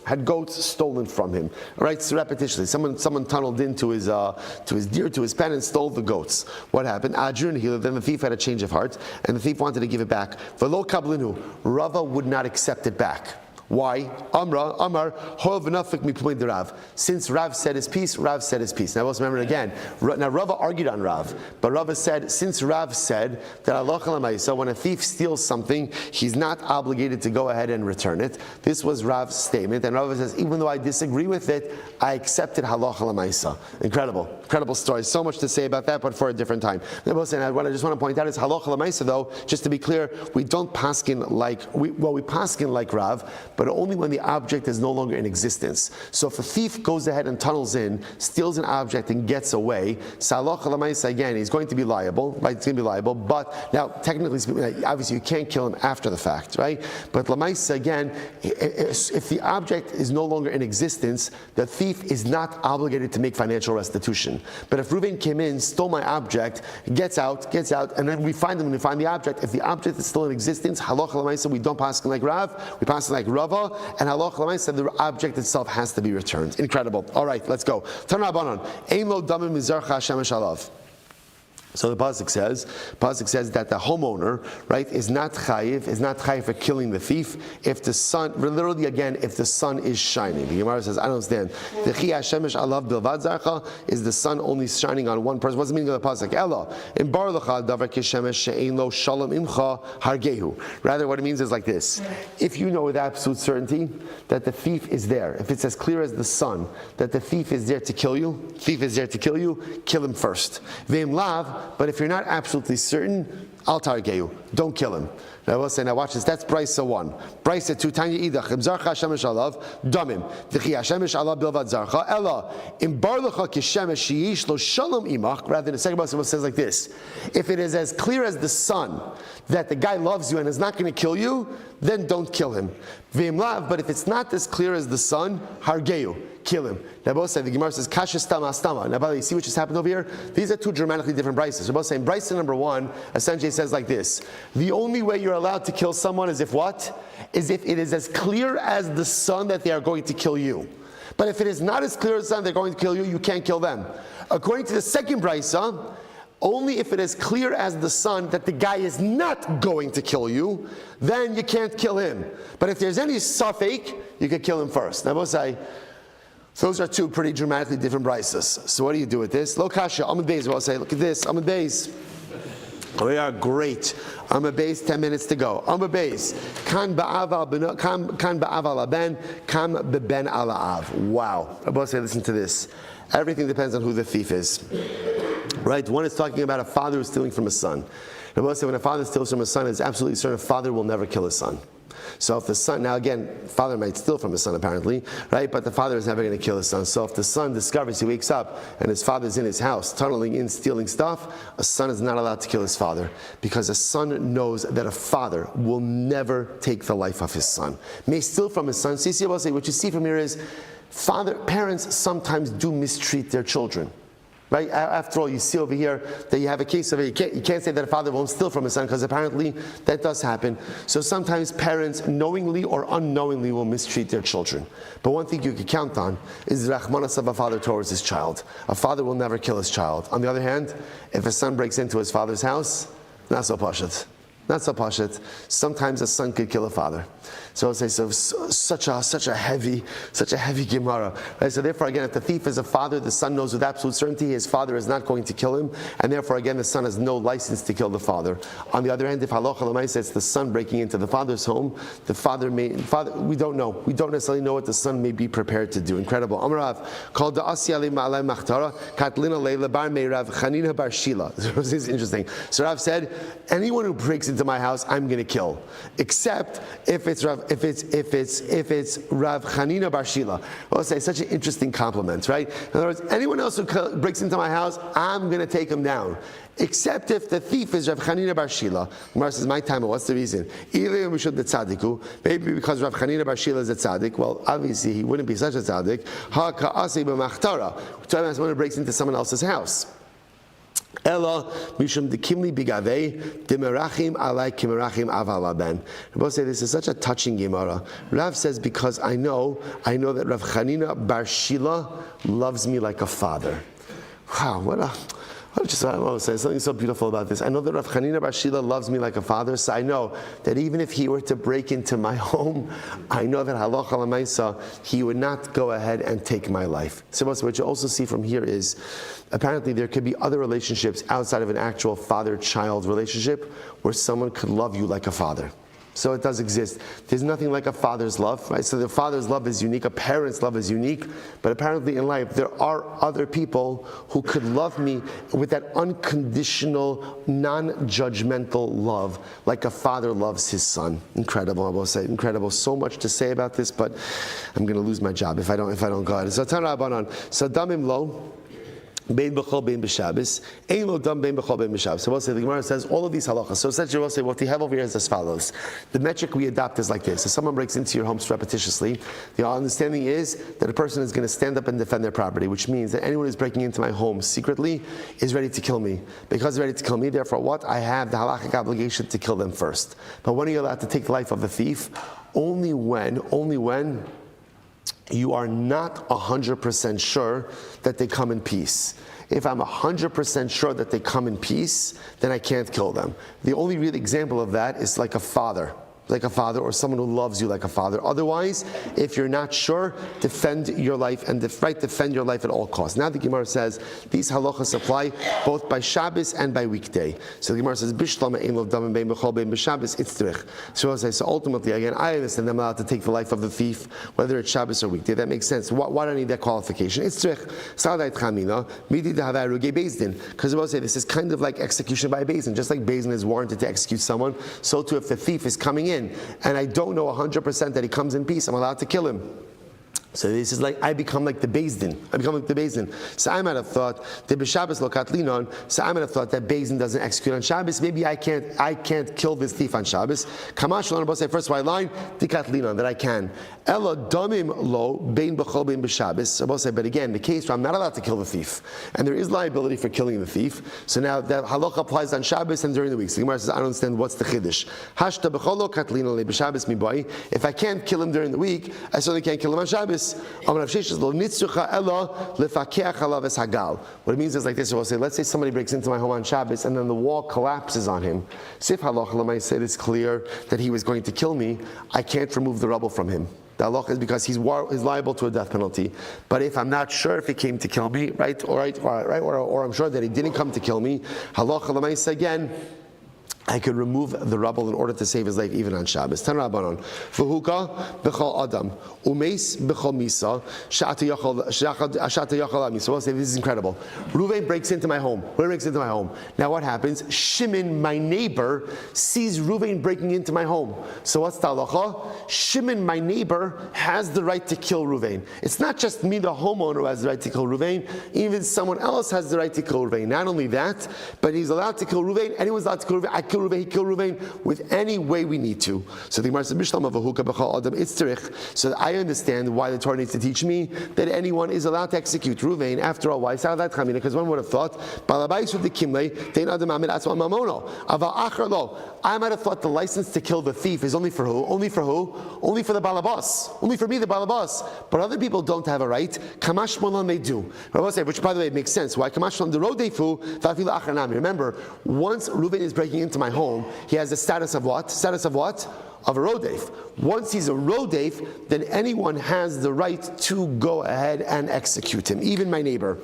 stolen from him. All right, so repetitiously, someone tunneled into his pen and stole the goats. What happened? Then the thief had a change of heart, and the thief wanted to give it back. V'lo kablinu. Rava would not accept it back. Why? Amar, since Rav said his piece, Rav said his piece. Now let's remember again. Now Rava argued on Rav, but Rava said, since Rav said that so when a thief steals something, he's not obligated to go ahead and return it. This was Rav's statement, and Rava says, even though I disagree with it, I accepted halacha l'maisa. Incredible story. So much to say about that, but for a different time. What I just want to point out is halacha l'maisa, though, just to be clear, we don't paskin like, we paskin like Rav, but only when the object is no longer in existence. So if a thief goes ahead and tunnels in, steals an object and gets away, halacha l'maisa again, he's going to be liable, right? He's going to be liable, but now technically speaking, obviously you can't kill him after the fact, right? But l'maisa again, if the object is no longer in existence, the thief is not obligated to make financial restitution. But if Reuven came in, stole my object, gets out, and then we find him and we find the object, if the object is still in existence, halacha l'maisa, we don't pass like Rav, we pass like Rava, and halacha l'maisa, the object itself has to be returned. Incredible. All right, let's go. Tan Rabbanan, ein lo damim mizarcha hashemesh alav. So the pasuk says that the homeowner, right, is not chayiv for killing the thief if the sun, literally again, if the sun is shining. The Gemara says, I don't understand. The chi hashemesh alav bilvad zarcha, is the sun only shining on one person? What's the meaning of the pasuk? Ella in bar lecha davar kishemesh she'ein lo shalom imcha hargehu. Rather, what it means is like this: if you know with absolute certainty that the thief is there, if it's as clear as the sun that the thief is there to kill you, kill him first. V'im lav. But if you're not absolutely certain, Al targeyu, don't kill him. I will say, now watch this, that's Brisa 1. Brisa 2, Tanya idach, im zarcha shemesh alav, damim. V'chi hashemesh alav bilvad zarcha, ella, im bar lecha kishemesh sheyish lo shalom imach. Rather, the second Brisa says like this: if it is as clear as the sun that the guy loves you and is not going to kill you, then don't kill him. V'im lav, but if it's not as clear as the sun, hargeyu, kill him. Now both say, the Gemara says, kasha stama stama. Now by the way, you see what just happened over here? These are two dramatically different brises. They're both saying, brisa number 1 essentially says like this: the only way you're allowed to kill someone is if what? Is if it is as clear as the sun that they are going to kill you. But if it is not as clear as the sun they're going to kill you, you can't kill them. According to the second brisa, only if it is clear as the sun that the guy is not going to kill you, then you can't kill him. But if there's any safek, you could kill him first. Now both say, those are two pretty dramatically different brises. So what do you do with this? Lo kasha, Amud Beis. Well, I'll say, look at this, Amud Beis. We are great. Amud Beis, 10 minutes to go. Amud Beis. Kan ba'aval aben, kan beben ala av. Wow. I will say, listen to this. Everything depends on who the thief is. Right? One is talking about a father who's stealing from his son. I will say, when a father steals from his son, it's absolutely certain a father will never kill his son. So if the son, now again, father might steal from his son apparently, right? But the father is never going to kill his son. So if the son discovers, he wakes up and his father's in his house, tunneling in, stealing stuff, a son is not allowed to kill his father, because a son knows that a father will never take the life of his son. May steal from his son. See, what you see from here is, parents sometimes do mistreat their children. Right? After all, you see over here that you have a case of it. You can't say that a father won't steal from his son, because apparently that does happen. So sometimes parents knowingly or unknowingly will mistreat their children. But one thing you can count on is the rachmanas of a father towards his child. A father will never kill his child. On the other hand, if a son breaks into his father's house, not so pashut. Not so pashut. Sometimes a son could kill a father. So I'll say, such a heavy Gemara. Right? So therefore, again, if the thief is a father, the son knows with absolute certainty his father is not going to kill him, and therefore, again, the son has no license to kill the father. On the other hand, if halacha l'maisa it's the son breaking into the father's home, the father we don't know. We don't necessarily know what the son may be prepared to do. Incredible. Amarav called the Asya Ma'alai Machtara Katlina Leila Bar Meirav Chanina Bar Shila. This is interesting. So Rav said, anyone who breaks into my house, I'm going to kill, except if it's Rav Chanina Bar Shila. I'll say such an interesting compliment, right? In other words, anyone else who breaks into my house, I'm going to take him down, except if the thief is Rav Chanina Bar Shila. Gemara says, my time, what's the reason? Maybe because Rav Chanina Bar Shila is a tzaddik. Well, obviously he wouldn't be such a tzaddik. Someone who breaks into someone else's house. Ella mishum dekimli bigavei demerachim alai kimerachim aval ben. Rabbi say this is such a touching Gemara. Rav says, because I know that Rav Chanina Bar Shila loves me like a father. Wow, I want to say something so beautiful about this. I know that Rav Chanina Bar Shila loves me like a father, so I know that even if he were to break into my home, I know that halacha l'maisa, he would not go ahead and take my life. So what you also see from here is, apparently there could be other relationships outside of an actual father-child relationship where someone could love you like a father. So it does exist. There's nothing like a father's love, right? So the father's love is unique, a parent's love is unique, but apparently in life there are other people who could love me with that unconditional, non-judgmental love, like a father loves his son. Incredible, I will say, incredible. So much to say about this, but I'm going to lose my job if I don't go ahead. So Tana Abanon, so damim lo. Bein b'chol bein b'Shabbos, ein lo dam bein b'chol bein b'Shabbos. So we'll say the Gemara says all of these halachas. So essentially we'll say what we have over here is as follows. The metric we adopt is like this: if someone breaks into your home repetitiously, the understanding is that a person is going to stand up and defend their property, which means that anyone who's breaking into my home secretly is ready to kill me. Because they're ready to kill me, therefore what? I have the halachic obligation to kill them first. But when are you allowed to take the life of the thief? Only when you are not 100% sure that they come in peace. If I'm 100% sure that they come in peace, then I can't kill them. The only real example of that is like a father or someone who loves you like a father. Otherwise, if you're not sure, defend your life and defend your life at all costs. Now the Gemara says these halachas apply both by Shabbos and by weekday. So the Gemara says Bishlama ein lo damim bein b'chol bein b'Shabbos itzrich. So ultimately, again, I understand I'm allowed to take the life of the thief whether it's Shabbos or weekday. That makes sense. Why do I need that qualification? Itzrich sadai chamina midi dehavai rugei bezdin. Because we'll say this is kind of like execution by bezdin. Just like bezdin is warranted to execute someone, so too if the thief is coming in and I don't know 100% that he comes in peace, I'm allowed to kill him. So this is like I become like the Bezdin. So I might have thought the b'Shabbos lo katlinon. So I might have thought that Bezdin doesn't execute on Shabbos. Maybe I can't kill this thief on Shabbos. Kamash lo say first white line the katlinon that I can. Ella damim lo bein b'chol bein b'Shabbos. So say, but again, the case where I'm not allowed to kill the thief, and there is liability for killing the thief. So now that halacha applies on Shabbos and during the week. So the Gemara says I don't understand what's the chiddush. Hashta b'chol lo katlinon le b'Shabbos mi boy. If I can't kill him during the week, I certainly can't kill him on Shabbos. What it means is like this. We'll say, let's say somebody breaks into my home on Shabbos and then the wall collapses on him. Sif halacha l'may said it's clear that he was going to kill me. I can't remove the rubble from him. The halacha is because he's liable to a death penalty. But if I'm not sure if he came to kill me, or I'm sure that he didn't come to kill me, halacha l'may say again, I could remove the rubble in order to save his life even on Shabbos. Tan Rabbanon. V'huka b'chol adam umeis b'chol misa shata yachal misa. We'll say this is incredible. Reuven breaks into my home. Now what happens? Shimon, my neighbor, sees Reuven breaking into my home. So what's the halacha? Shimon, my neighbor, has the right to kill Reuven. It's not just me, the homeowner, who has the right to kill Reuven. Even someone else has the right to kill Reuven. Not only that, but he's allowed to kill Reuven. Anyone's allowed to kill Reuven. I kill Reuven, he kill Reuven with any way we need to. So the Gemara says, Bishlam avahuka b'chol adam itzterich. So I understand why the Torah needs to teach me that anyone is allowed to execute Reuven. After all, why? Because one would have thought, I might have thought the license to kill the thief is only for who? Only for who? Only for the balabas. Only for me, the balabas. But other people don't have a right. Kamash molan they do. Which, by the way, makes sense. Why? Kamash molan the rodefu v'afilu achanami. Remember, once Reuven is breaking into my home, he has the status of what? Of a rodef. Once he's a rodef, then anyone has the right to go ahead and execute him, even my neighbor.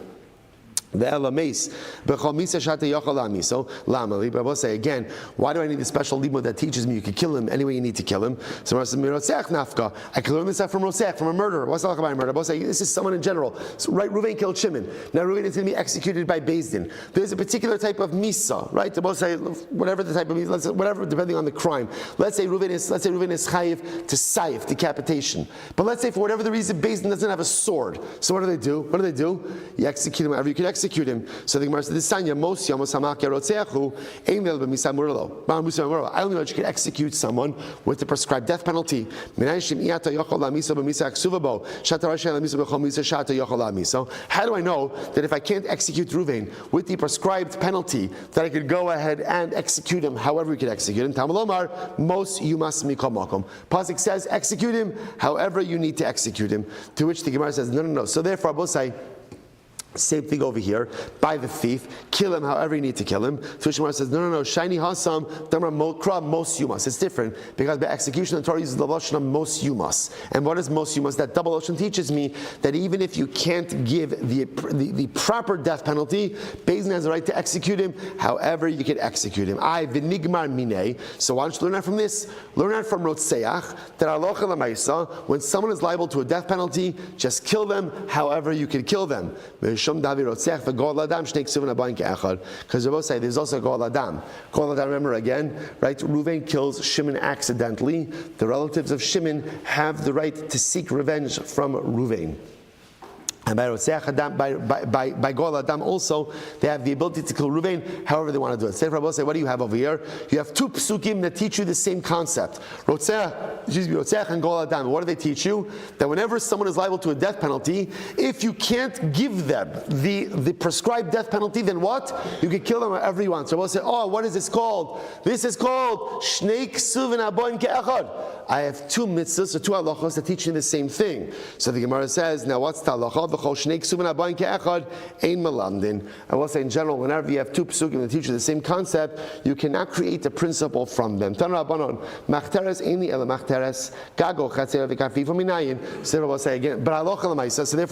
The elames b'chol misa shata yachal amiso lamali. But I will say again, why do I need a special limud that teaches me you can kill him any way you need to kill him? So I said mirotzech nafka. I can learn this out from rotzech, from a murderer. What's the about a murder? I will say this is someone in general. So, right, Reuven killed Shimon. Now Reuven is going to be executed by Bezdin. There's a particular type of misa, right? I will say whatever the type of misa, whatever depending on the crime. Let's say Reuven is chayiv to saif, decapitation. But let's say for whatever the reason Bezdin doesn't have a sword. So what do they do? You execute him however you can execute him. So the Gemara says, "This Sanya most yamos hamak yarotzeachu einel b'misa murlo." I only know that you can execute someone with the prescribed death penalty. How do I know that if I can't execute Reuven with the prescribed penalty, that I could go ahead and execute him however we could execute him? Tamalomar most yumas mikol makom. Pasuk says, execute him however you need to execute him. To which the Gemara says, no. So therefore, I will say. Same thing over here. By the thief, kill him however you need to kill him. So Shmuel says, no. Shiny hasam, damar mokra most yumas. It's different because by execution the Torah uses the lashon most yumas. And what is most yumas? That double lashon teaches me that even if you can't give the proper death penalty, Bezdin has the right to execute him however you can execute him. I v'nigmar minei. So why don't you learn that from this? Learn that from Rotseach that halacha l'maisa, when someone is liable to a death penalty, just kill them however you can kill them. Because they both say there's also Gol Adam. Gol Adam, remember again, right? Reuven kills Shimon accidentally. The relatives of Shimon have the right to seek revenge from Reuven. And by Goel Adam also, they have the ability to kill Ruvain however they want to do it. Say, Rabbi, what do you have over here? You have two psukim that teach you the same concept. Rotzeach and Goel Adam. What do they teach you? That whenever someone is liable to a death penalty, if you can't give them the prescribed death penalty, then what? You can kill them wherever you want. So Rabbi say, oh, what is this called? This is called Shnei Ksuvin Aboin Ke'echad. I have two mitzvahs or two halachos that teach you the same thing. So the Gemara says, now what's the halacha? I will say in general, whenever you have two psukim that teach you the same concept, you cannot create a principle from them. So therefore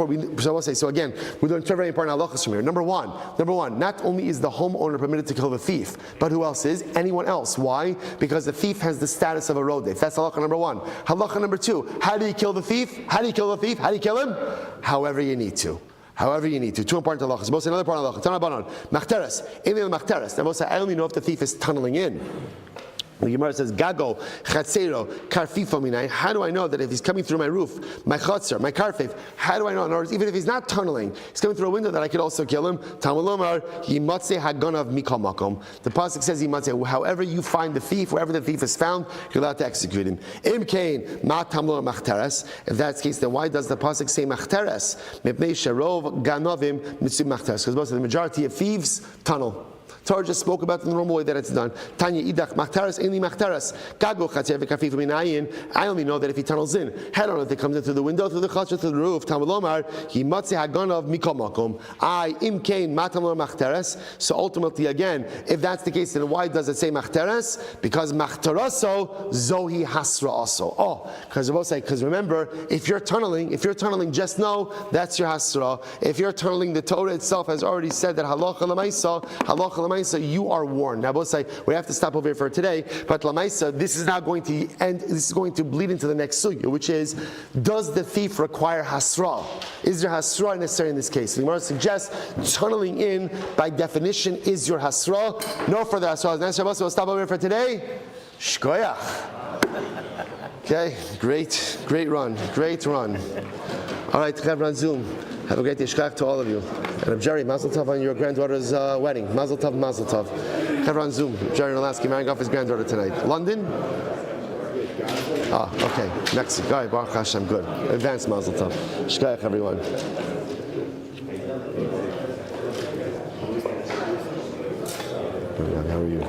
we learn two very important halachas from here. Number one, not only is the homeowner permitted to kill the thief, but who else is? Anyone else. Why? Because the thief has the status of a rodef. That's halacha number one. Halacha number two, how do you kill the thief? How do you kill him? However you need to. Two important halachas. Most another part of halacha. Machteres. I only know if the thief is tunneling in. The Gemara says, Gago, Chatzero, Karfifo Minai. How do I know that if he's coming through my roof, my Chatzer, my Karfif, how do I know? In other words, even if he's not tunneling, he's coming through a window, that I could also kill him. Tamalomar, Yimatze Haganav Mikal Makom. The Pasuk says, Yimatze, however you find the thief, wherever the thief is found, you're allowed to execute him. Im Kain, Ma Tamlor Machteres. If that's the case, then why does the Pasuk say Machteres? Mipnei Sharov Ganovim Mitzvah Machteres. Because most of the majority of thieves tunnel. Torah just spoke about the normal way that it's done. Tanya idach machteres eni machteres. Gago chatzer v'kafif minayin. I only know that if he tunnels in, head on, if he comes in through the window, through the chatzer, through the roof. Tamalomar yimatze haganav mikol makom. I imkein matamor machteres. So ultimately, again, if that's the case, then why does it say machteres? Because machteraso zohi hasra also. Oh, because remember, if you're tunneling, just know that's your hasra. If you're tunneling, the Torah itself has already said that halacha l'maisa, so you are warned. Now, both say we have to stop over here for today, but Lamaisa, this is now going to end. This is going to bleed into the next sugya, which is: does the thief require hasra? Is there hasra necessary in this case? The Gemara suggests tunneling in, by definition, is your hasra. No further hasra. Now, we'll stop over here for today. Shkoyach. Okay, great run. All right, Chevron on Zoom. Have a great day. Shkach to all of you. And Jerry, Mazel Tov on your granddaughter's wedding. Mazel Tov. Chevron on Zoom. Jerry Nolaski marrying off his granddaughter tonight. London? Okay. Mexico. All right, Baruch Hashem. Good. Advanced Mazel Tov. Shkach, everyone. How are you?